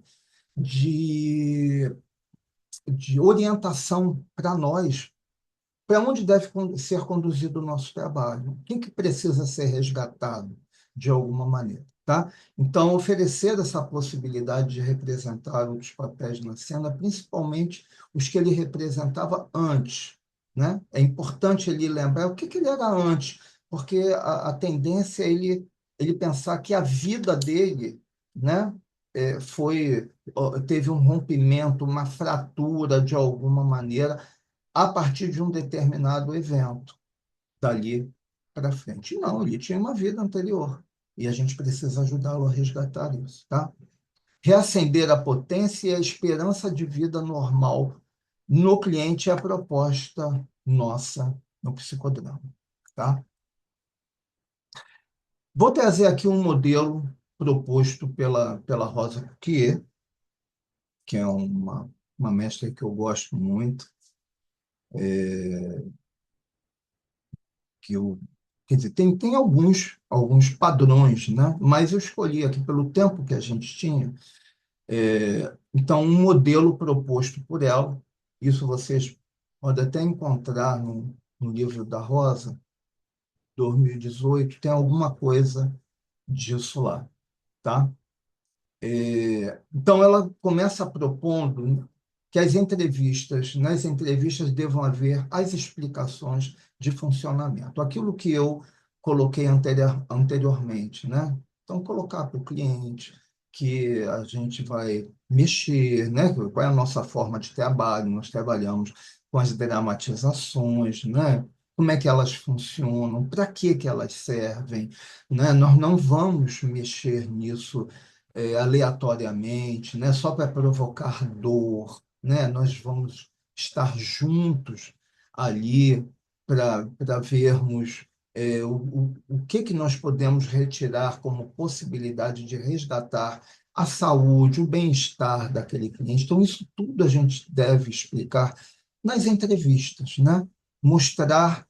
[SPEAKER 2] de, de orientação para nós para onde deve ser conduzido o nosso trabalho? O que que precisa ser resgatado de alguma maneira, tá? Então, oferecer essa possibilidade de representar outros papéis na cena, principalmente os que ele representava antes, né? É importante ele lembrar o que que ele era antes, porque a tendência é ele pensar que a vida dele, né, teve um rompimento, uma fratura de alguma maneira a partir de um determinado evento, dali para frente. Não, ele tinha uma vida anterior. E a gente precisa ajudá-lo a resgatar isso, tá? Reacender a potência e a esperança de vida normal no cliente é a proposta nossa no psicodrama, tá? Vou trazer aqui um modelo proposto pela Rosa Coquier, que é uma mestra que eu gosto muito, que eu, quer dizer, tem alguns padrões, né? Mas eu escolhi aqui pelo tempo que a gente tinha. Então, um modelo proposto por ela, isso vocês podem até encontrar no livro da Rosa, 2018, tem alguma coisa disso lá, tá? Então, ela começa propondo que nas entrevistas devam haver as explicações de funcionamento. Aquilo que eu coloquei anteriormente, né? Então, colocar para o cliente que a gente vai mexer, né? Qual é a nossa forma de trabalho, nós trabalhamos com as dramatizações, né? Como é que elas funcionam, para que que elas servem, né? Nós não vamos mexer nisso aleatoriamente, né? Só para provocar dor, né? Nós vamos estar juntos ali para vermos o que que nós podemos retirar como possibilidade de resgatar a saúde, o bem-estar daquele cliente. Então, isso tudo a gente deve explicar nas entrevistas, né? Mostrar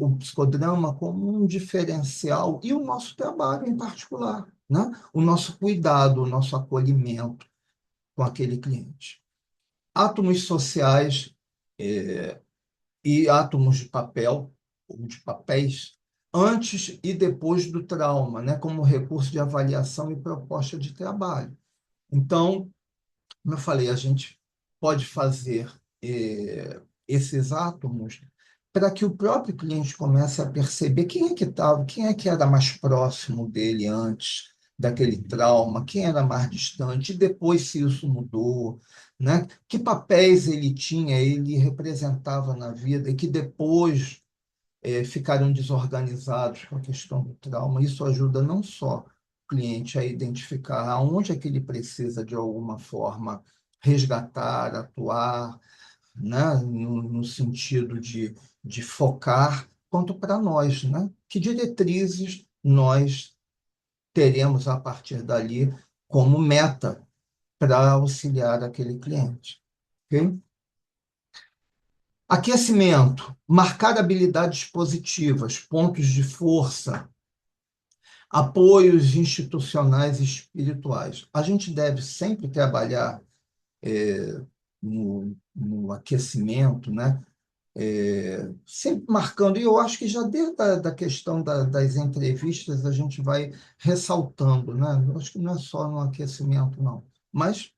[SPEAKER 2] o psicodrama como um diferencial e o nosso trabalho em particular, né? O nosso cuidado, o nosso acolhimento com aquele cliente. Átomos sociais e átomos de papel, ou de papéis, antes e depois do trauma, né, como recurso de avaliação e proposta de trabalho. Então, como eu falei, a gente pode fazer esses átomos para que o próprio cliente comece a perceber quem é que estava, quem é que era mais próximo dele antes daquele trauma, quem era mais distante, e depois se isso mudou, né? Que papéis ele tinha, ele representava na vida, e que depois ficaram desorganizados com a questão do trauma. Isso ajuda não só o cliente a identificar aonde é que ele precisa, de alguma forma, resgatar, atuar, né, no sentido de focar, quanto para nós, né? Que diretrizes nós teremos a partir dali como meta para auxiliar aquele cliente. Ok? Aquecimento, marcar habilidades positivas, pontos de força, apoios institucionais e espirituais. A gente deve sempre trabalhar no aquecimento, né? Sempre marcando, e eu acho que já desde da questão das entrevistas a gente vai ressaltando, né? Eu acho que não é só no aquecimento, não, mas,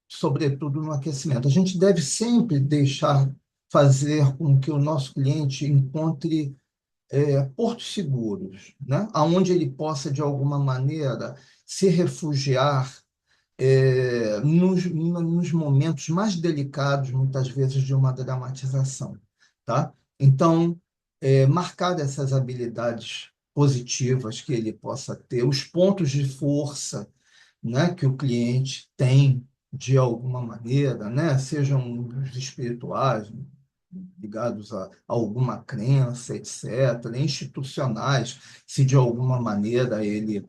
[SPEAKER 2] sobretudo, no aquecimento. A gente deve sempre deixar fazer com que o nosso cliente encontre portos seguros, né? Onde ele possa, de alguma maneira, se refugiar nos momentos mais delicados, muitas vezes, de uma dramatização, tá? Então, marcar essas habilidades positivas que ele possa ter, os pontos de força, né, que o cliente tem, de alguma maneira, né, sejam os espirituais, ligados a alguma crença, etc., institucionais, se de alguma maneira ele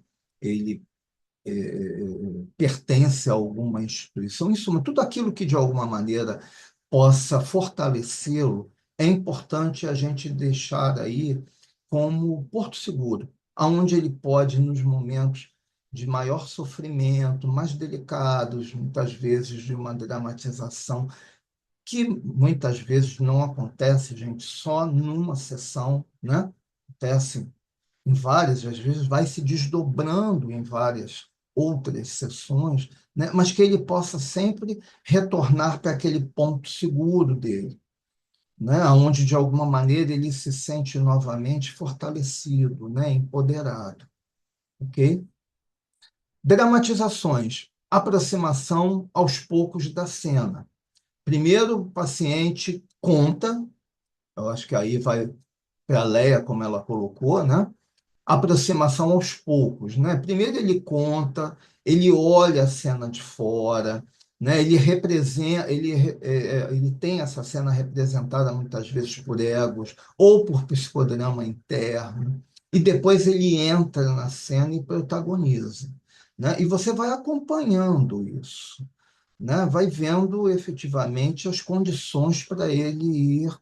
[SPEAKER 2] pertence a alguma instituição. Em suma, tudo aquilo que de alguma maneira possa fortalecê-lo, é importante a gente deixar aí como porto seguro, aonde ele pode, nos momentos de maior sofrimento, mais delicados, muitas vezes de uma dramatização, que muitas vezes não acontece, gente, só numa sessão, né? Acontece em várias, às vezes vai se desdobrando em várias outras sessões, né? Mas que ele possa sempre retornar para aquele ponto seguro dele, né? Onde, de alguma maneira, ele se sente novamente fortalecido, né? Empoderado. Ok? Dramatizações. Aproximação aos poucos da cena. Primeiro, o paciente conta, eu acho que aí vai para a Leia, como ela colocou, né? Aproximação aos poucos, né? Primeiro ele conta, ele olha a cena de fora, né? Ele representa, ele tem essa cena representada muitas vezes por egos ou por psicodrama interno, e depois ele entra na cena e protagoniza, né? E você vai acompanhando isso, né? Vai vendo efetivamente as condições para ele ir,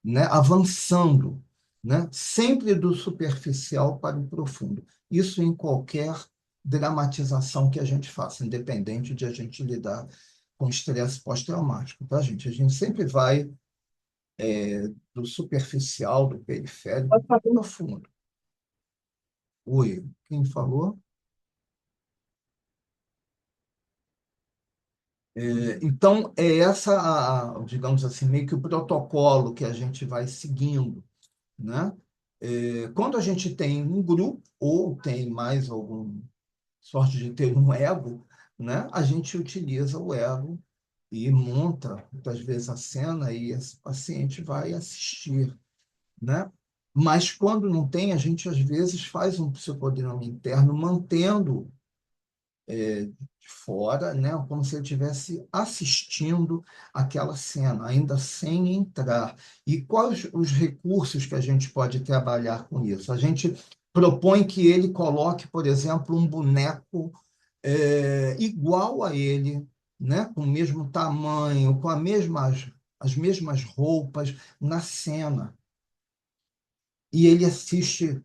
[SPEAKER 2] né, avançando, né, sempre do superficial para o profundo. Isso em qualquer dramatização que a gente faça, independente de a gente lidar com estresse pós-traumático, tá, gente? A gente sempre vai do superficial, do periférico, para o profundo. Oi, quem falou? Então, é essa, digamos assim, meio que o protocolo que a gente vai seguindo, né? Quando a gente tem um grupo ou tem mais algum sorte de ter um ego, né? A gente utiliza o ego e monta muitas vezes a cena e esse paciente vai assistir, né? Mas quando não tem, a gente às vezes faz um psicodrama interno mantendo de fora, né? Como se ele estivesse assistindo aquela cena, ainda sem entrar. E quais os recursos que a gente pode trabalhar com isso? A gente propõe que ele coloque, por exemplo, um boneco igual a ele, né? Com o mesmo tamanho, com as mesmas roupas na cena. E ele assiste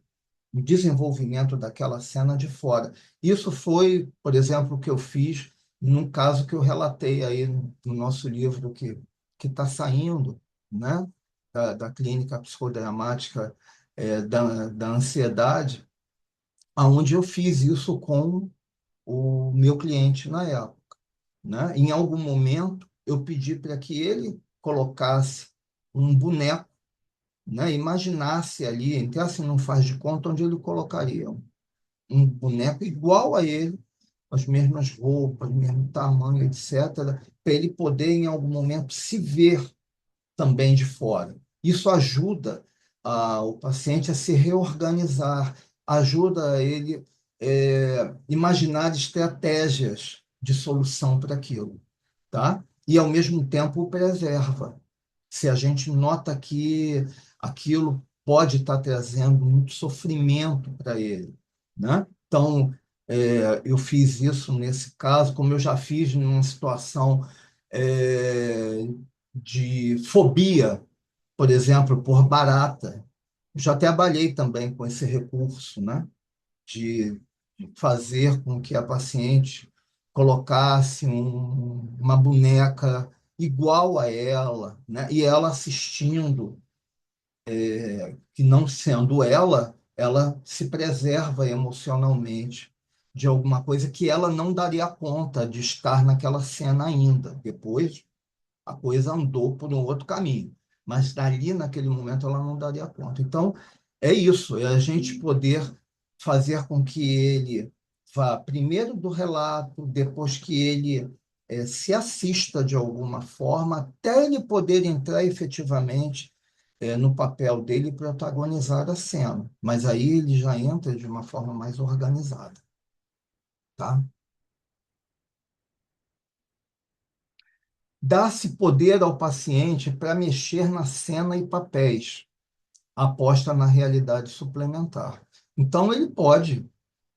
[SPEAKER 2] o desenvolvimento daquela cena de fora. Isso foi, por exemplo, o que eu fiz num caso que eu relatei aí no nosso livro que está saindo, né, da clínica psicodramática da ansiedade, aonde eu fiz isso com o meu cliente na época, né? Em algum momento, eu pedi para que ele colocasse um boneco, né? Imaginasse ali, então assim, não faz de conta onde ele colocaria um boneco igual a ele, as mesmas roupas, mesmo tamanho, etc., para ele poder, em algum momento, se ver também de fora. Isso ajuda o paciente a se reorganizar, ajuda ele imaginar estratégias de solução para aquilo, tá? E, ao mesmo tempo, o preserva. Se a gente nota que aquilo pode estar trazendo muito sofrimento para ele, né? Então, eu fiz isso nesse caso, como eu já fiz numa situação é, de fobia, por exemplo, por barata. Já trabalhei também com esse recurso, né? De fazer com que a paciente colocasse uma boneca igual a ela, né? E ela assistindo, que não sendo ela, ela se preserva emocionalmente de alguma coisa que ela não daria conta de estar naquela cena ainda. Depois, a coisa andou por um outro caminho, mas dali, naquele momento, ela não daria conta. Então, é isso, é a gente poder fazer com que ele vá primeiro do relato, depois que ele se assista de alguma forma, até ele poder entrar efetivamente no papel dele e protagonizar a cena. Mas aí ele já entra de uma forma mais organizada, tá? Dá-se poder ao paciente para mexer na cena e papéis, aposta na realidade suplementar. Então, ele pode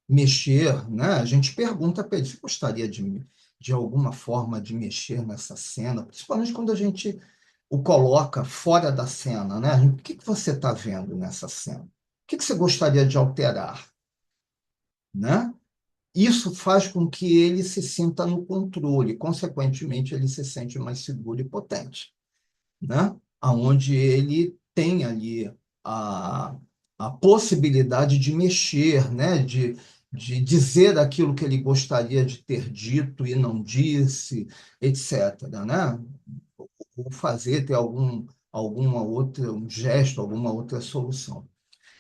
[SPEAKER 2] mexer, né? A gente pergunta para ele se gostaria de alguma forma de mexer nessa cena, principalmente quando a gente o coloca fora da cena, né? O que que você está vendo nessa cena? O que que você gostaria de alterar, né? Isso faz com que ele se sinta no controle, consequentemente, ele se sente mais seguro e potente, né? Aonde ele tem ali a, a possibilidade de mexer, né? De dizer aquilo que ele gostaria de ter dito e não disse, etc., né? Ou fazer, ter alguma outra, um gesto, alguma outra solução.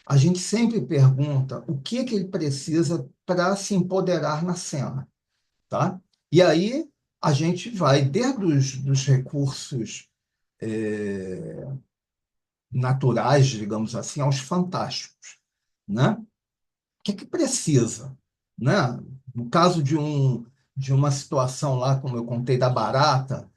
[SPEAKER 2] A gente sempre pergunta o que que ele precisa para se empoderar na cena, tá? E aí a gente vai desde dos recursos naturais, digamos assim, aos fantásticos, né? O que que precisa, né? No caso de uma situação lá, como eu contei da barata,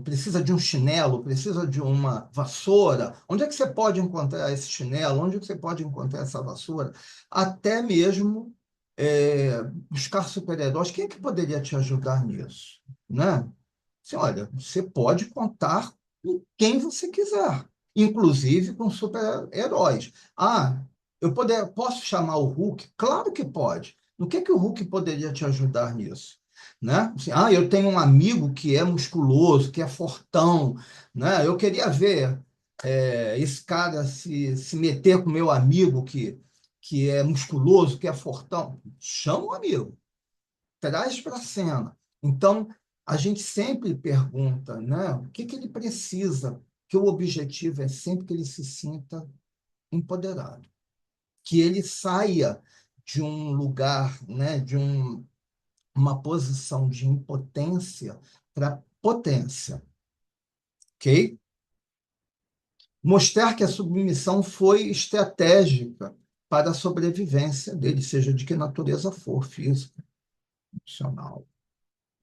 [SPEAKER 2] precisa de um chinelo, precisa de uma vassoura. Onde é que você pode encontrar esse chinelo? Onde é que você pode encontrar essa vassoura? Até mesmo buscar super-heróis. Quem é que poderia te ajudar nisso, né? Assim, olha, você pode contar com quem você quiser, inclusive com super-heróis. Posso chamar o Hulk? Claro que pode. No que o Hulk poderia te ajudar nisso? Né? Assim, eu tenho um amigo que é musculoso, que é fortão, né? Eu queria ver esse cara se meter com meu amigo que é musculoso, que é fortão. Chama o amigo, traz para a cena. Então, a gente sempre pergunta, né, o que que ele precisa, que o objetivo é sempre que ele se sinta empoderado, que ele saia de um lugar, né, uma posição de impotência para potência, ok? Mostrar que a submissão foi estratégica para a sobrevivência dele, seja de que natureza for, física, emocional,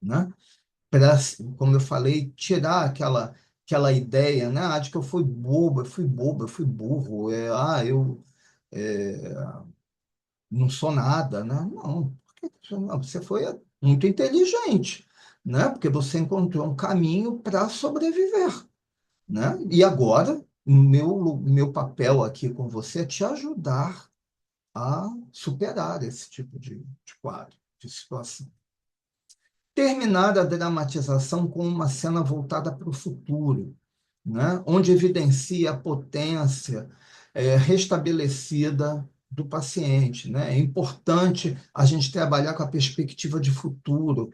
[SPEAKER 2] né? Para, como eu falei, tirar aquela ideia, né? De que eu fui bobo, eu fui burro, eu não sou nada, né? Não, não, você foi muito inteligente, né? Porque você encontrou um caminho para sobreviver, né? E agora, meu papel aqui com você é te ajudar a superar esse tipo de quadro, de situação. Terminar a dramatização com uma cena voltada para o futuro. né? Onde evidencia a potência restabelecida do paciente, né? É importante a gente trabalhar com a perspectiva de futuro,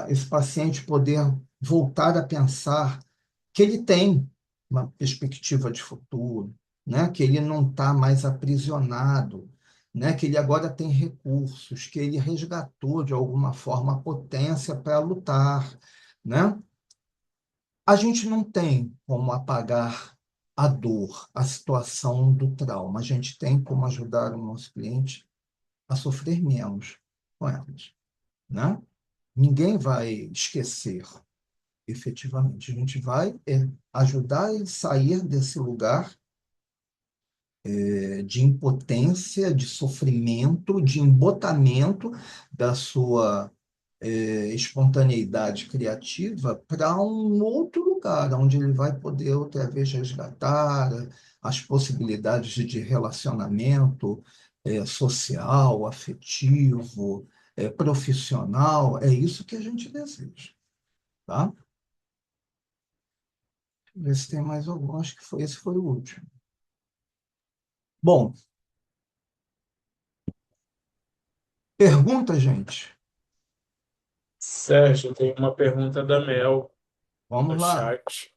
[SPEAKER 2] esse paciente poder voltar a pensar que ele tem uma perspectiva de futuro, né? Que ele não está mais aprisionado, né? Que ele agora tem recursos, que ele resgatou de alguma forma a potência para lutar, né? A gente não tem como apagar a dor, a situação do trauma. A gente tem como ajudar o nosso cliente a sofrer menos com elas, né? Ninguém vai esquecer, efetivamente. A gente vai ajudar ele a sair desse lugar de impotência, de sofrimento, de embotamento da sua espontaneidade criativa para um outro lugar, onde ele vai poder outra vez resgatar as possibilidades de relacionamento social, afetivo, profissional. É isso que a gente deseja, tá? Deixa eu ver se tem mais algum. Acho que esse foi o último. Bom, pergunta, gente.
[SPEAKER 1] Sérgio, tem uma pergunta da Mel
[SPEAKER 2] Vamos
[SPEAKER 1] no
[SPEAKER 2] lá.
[SPEAKER 1] chat.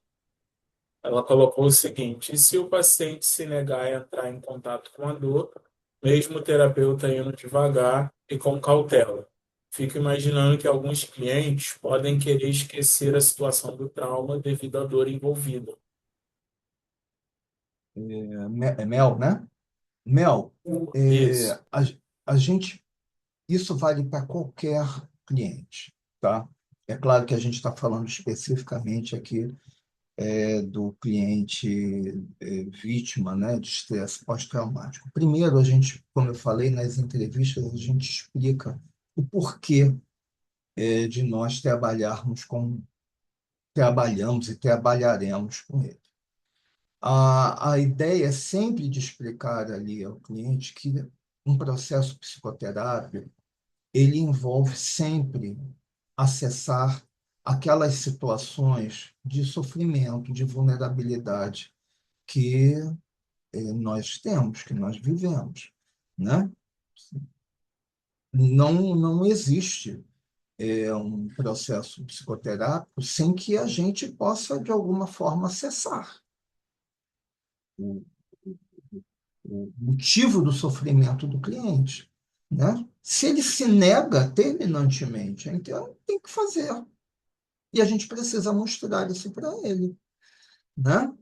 [SPEAKER 1] Ela colocou o seguinte: e se o paciente se negar a entrar em contato com a dor, mesmo o terapeuta indo devagar e com cautela? Fico imaginando que alguns clientes podem querer esquecer a situação do trauma devido à dor envolvida.
[SPEAKER 2] Mel, né? Mel,
[SPEAKER 1] Isso.
[SPEAKER 2] a gente, isso vale para qualquer cliente, tá? É claro que a gente está falando especificamente aqui do cliente vítima, né, de estresse pós-traumático. Primeiro, a gente, como eu falei nas entrevistas, a gente explica o porquê de nós trabalhamos e trabalharemos com ele. A ideia é sempre de explicar ali ao cliente que um processo psicoterápico ele envolve sempre acessar aquelas situações de sofrimento, de vulnerabilidade que nós temos, que nós vivemos, né? Não existe um processo psicoterápico sem que a gente possa, de alguma forma, acessar o, o motivo do sofrimento do cliente, né? Se ele se nega terminantemente, então tem que fazer. E a gente precisa mostrar isso para ele, né?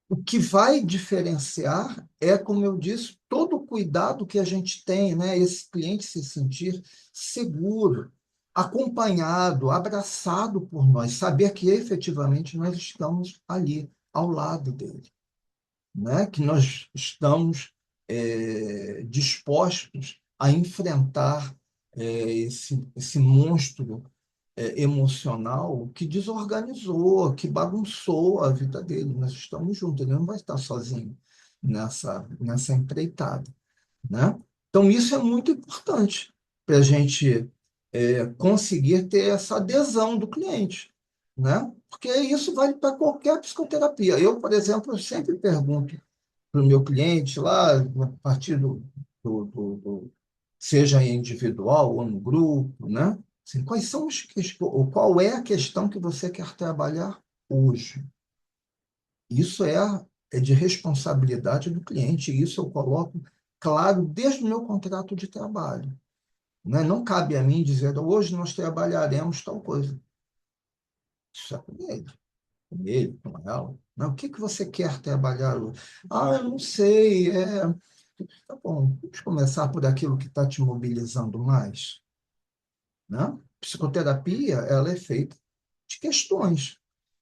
[SPEAKER 2] O que vai diferenciar é, como eu disse, todo o cuidado que a gente tem, né? Esse cliente se sentir seguro, acompanhado, abraçado por nós, saber que efetivamente nós estamos ali, ao lado dele, né? Que nós estamos dispostos a enfrentar esse monstro emocional que desorganizou, que bagunçou a vida dele. Nós estamos juntos, ele não vai estar sozinho nessa empreitada, né? Então, isso é muito importante para a gente conseguir ter essa adesão do cliente, né? Porque isso vale para qualquer psicoterapia. Eu, por exemplo, eu sempre pergunto para o meu cliente lá, a partir seja individual ou no grupo, né? Assim, quais são ou qual é a questão que você quer trabalhar hoje? Isso é de responsabilidade do cliente, e isso eu coloco claro desde o meu contrato de trabalho, né? Não cabe a mim dizer, hoje nós trabalharemos tal coisa. Isso é com ele, com ela. Não, o que que você quer trabalhar hoje? Ah, eu não sei. Tá bom, vamos começar por aquilo que está te mobilizando mais, né? Psicoterapia, ela é feita de questões.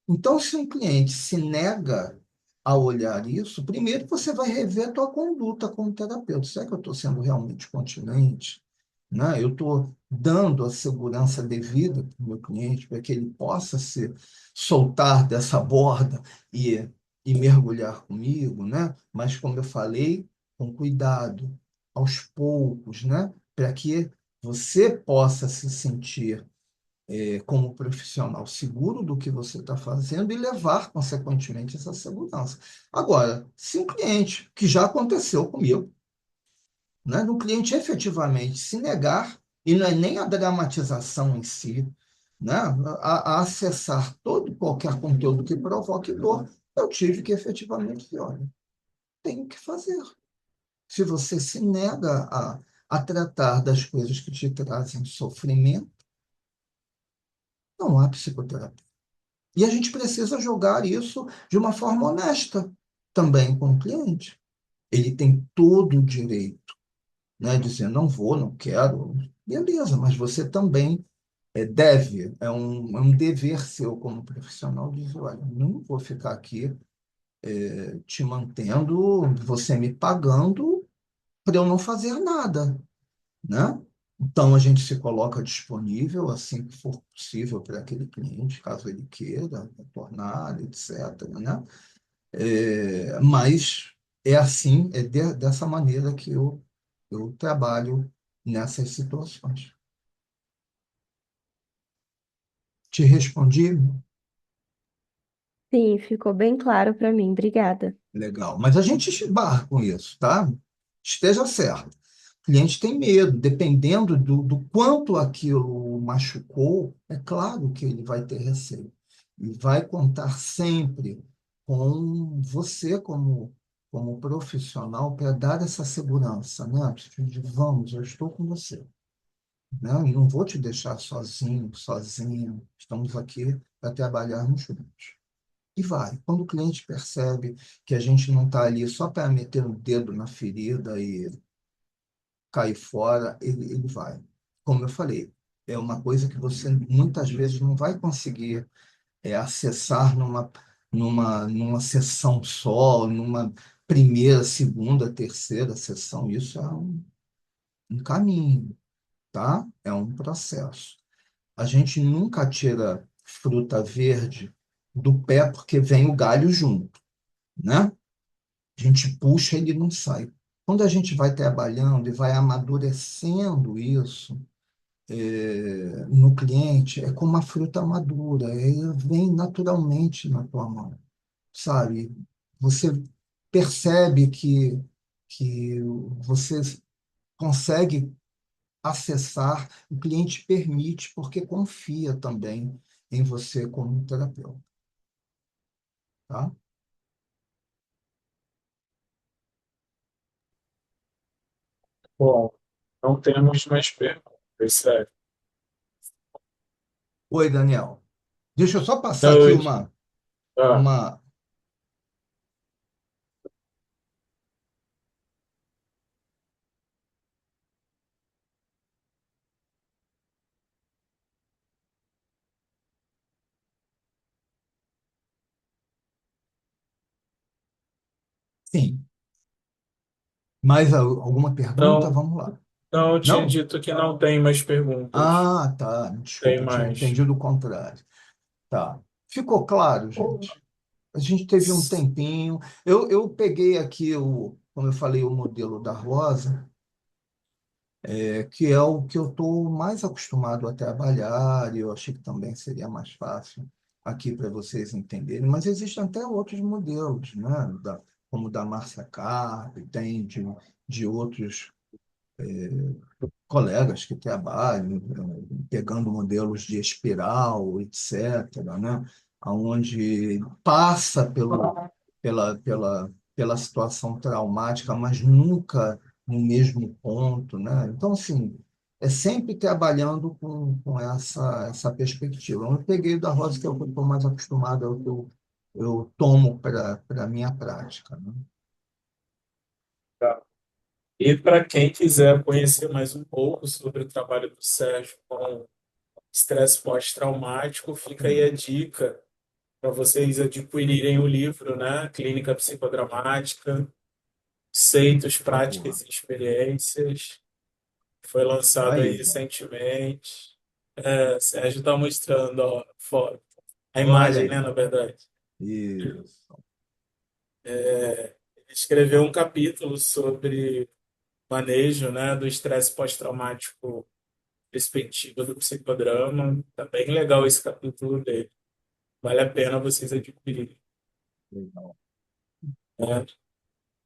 [SPEAKER 2] Então, se um cliente se nega a olhar isso, primeiro você vai rever a tua conduta como terapeuta. Será que eu estou sendo realmente continente? Né? Eu estou dando a segurança devida para o meu cliente para que ele possa se soltar dessa borda e mergulhar comigo, né? Mas, como eu falei, com cuidado, aos poucos, né? Para que você possa se sentir como profissional seguro do que você está fazendo e levar, consequentemente, essa segurança. Agora, se um cliente, que já aconteceu comigo, né, no cliente efetivamente se negar, e não é nem a dramatização em si, né, a acessar todo qualquer conteúdo que provoque dor, eu tive que efetivamente dizer, olha, tenho que fazer. Se você se nega a tratar das coisas que te trazem sofrimento, não há psicoterapia. E a gente precisa jogar isso de uma forma honesta também com o cliente. Ele tem todo o direito, né, de dizer, não vou, não quero. Beleza, mas você também deve, é um dever seu como profissional dizer, olha, não vou ficar aqui te mantendo, você me pagando para eu não fazer nada, né? Então, a gente se coloca disponível assim que for possível para aquele cliente, caso ele queira retornar, etc., né? Mas é assim, dessa maneira que eu trabalho nessas situações. Te respondi?
[SPEAKER 3] Sim, ficou bem claro para mim. Obrigada.
[SPEAKER 2] Legal. Mas a gente esbarra com isso, tá? Esteja certo. O cliente tem medo, dependendo do quanto aquilo o machucou, é claro que ele vai ter receio. E vai contar sempre com você como profissional para dar essa segurança, né? De, vamos, eu estou com você, né? Eu não vou te deixar sozinho, sozinha. Estamos aqui para trabalharmos juntos. E vai. Quando o cliente percebe que a gente não está ali só para meter o dedo na ferida e cair fora, ele vai. Como eu falei, é uma coisa que você muitas vezes não vai conseguir acessar numa sessão só, numa primeira, segunda, terceira sessão. Isso é um caminho, tá? É um processo. A gente nunca tira fruta verde do pé porque vem o galho junto, né? A gente puxa, ele não sai. Quando a gente vai trabalhando e vai amadurecendo isso no cliente, é como uma fruta madura, vem naturalmente na tua mão, sabe? Você percebe que você consegue acessar, o cliente permite, porque confia também em você como terapeuta, tá?
[SPEAKER 1] Bom, não temos mais perguntas, sério.
[SPEAKER 2] Oi, Daniel. Deixa eu só passar aqui
[SPEAKER 1] Não, ah,
[SPEAKER 2] uma. Sim. Mais alguma pergunta?
[SPEAKER 1] não,
[SPEAKER 2] Vamos lá.
[SPEAKER 1] não, eu tinha
[SPEAKER 2] Não?
[SPEAKER 1] dito que não tem mais perguntas.
[SPEAKER 2] Ah, tá.
[SPEAKER 1] Tem
[SPEAKER 2] Desculpa, eu tinha
[SPEAKER 1] mais.
[SPEAKER 2] entendido o contrário. Tá. Ficou claro, gente? A gente teve um tempinho. Eu peguei aqui, como eu falei, o modelo da Rosa, que é o que eu estou mais acostumado a trabalhar, e eu achei que também seria mais fácil aqui para vocês entenderem. Mas existem até outros modelos, né? Como o da Márcia Carpe, tem de outros colegas que trabalham, pegando modelos de espiral, etc., né? Onde passa pela situação traumática, mas nunca no mesmo ponto, né? Então, assim, é sempre trabalhando com essa perspectiva. Eu peguei o da Rosa, que é o que eu estou mais acostumado, é o que eu tomo para a minha prática, né?
[SPEAKER 1] Tá. E para quem quiser conhecer mais um pouco sobre o trabalho do Sérgio com estresse pós-traumático, fica aí a dica para vocês adquirirem o livro, né? Clínica Psicodramática, Conceitos,
[SPEAKER 2] Por favor.
[SPEAKER 1] Práticas e Experiências. Foi lançado aí
[SPEAKER 2] Aí,
[SPEAKER 1] recentemente. Sérgio está mostrando, ó, foto. A
[SPEAKER 2] olha
[SPEAKER 1] imagem, né,
[SPEAKER 2] aí.
[SPEAKER 1] na verdade.
[SPEAKER 2] Isso.
[SPEAKER 1] Ele escreveu um capítulo sobre manejo, né, do estresse pós-traumático perspectiva do psicodrama. Tá bem legal esse capítulo dele. Vale a pena vocês adquirirem,
[SPEAKER 2] Legal.
[SPEAKER 1] né?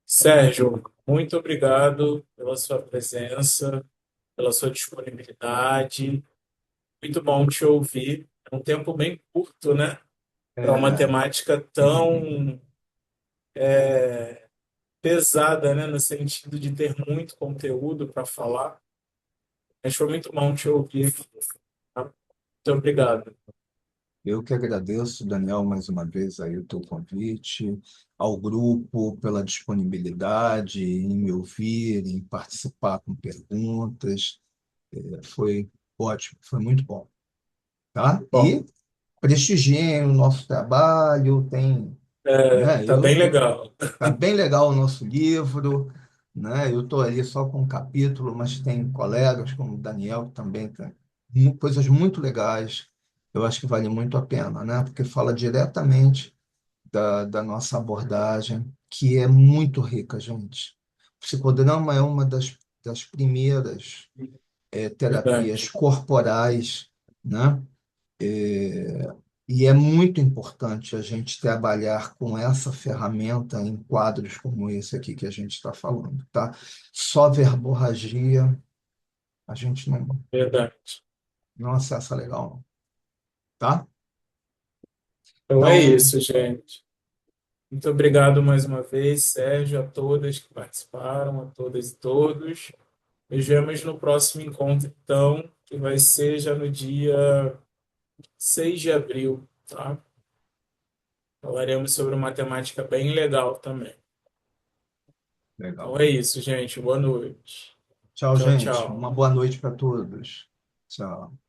[SPEAKER 1] Sérgio, muito obrigado pela sua presença, pela sua disponibilidade. Muito bom te ouvir. É um tempo bem curto, né? Para uma
[SPEAKER 2] É,
[SPEAKER 1] temática tão pesada, né? No sentido de ter muito conteúdo para falar. Mas foi muito bom te ouvir. Tá? Muito obrigado.
[SPEAKER 2] eu que agradeço, Daniel, mais uma vez aí o teu convite, ao grupo pela disponibilidade em me ouvir, em participar com perguntas. Foi ótimo, foi muito bom, tá?
[SPEAKER 1] Bom,
[SPEAKER 2] E prestigiem o nosso trabalho, tem, né?
[SPEAKER 1] tá bem legal.
[SPEAKER 2] Tá bem legal o nosso livro, né? Eu estou ali só com um capítulo, mas tem colegas como o Daniel que também tem coisas muito legais. Eu acho que vale muito a pena, né? Porque fala diretamente da nossa abordagem, que é muito rica, gente. O psicodrama é uma das primeiras terapias
[SPEAKER 1] Verdade.
[SPEAKER 2] corporais, né? E é muito importante a gente trabalhar com essa ferramenta em quadros como esse aqui que a gente está falando, tá? Só verborragia a gente
[SPEAKER 1] Verdade.
[SPEAKER 2] não acessa legal, não, tá?
[SPEAKER 1] Então é
[SPEAKER 2] Então,
[SPEAKER 1] isso, gente. Muito obrigado mais uma vez, Sérgio, a todas que participaram, a todas e todos. Nos vemos no próximo encontro, então, que vai ser já no dia 6 de abril, tá? Falaremos sobre uma temática bem legal também. Então
[SPEAKER 2] legal.
[SPEAKER 1] é isso, gente. Boa noite.
[SPEAKER 2] Tchau,
[SPEAKER 1] Tchau,
[SPEAKER 2] gente.
[SPEAKER 1] tchau.
[SPEAKER 2] Uma boa noite para todos. Tchau.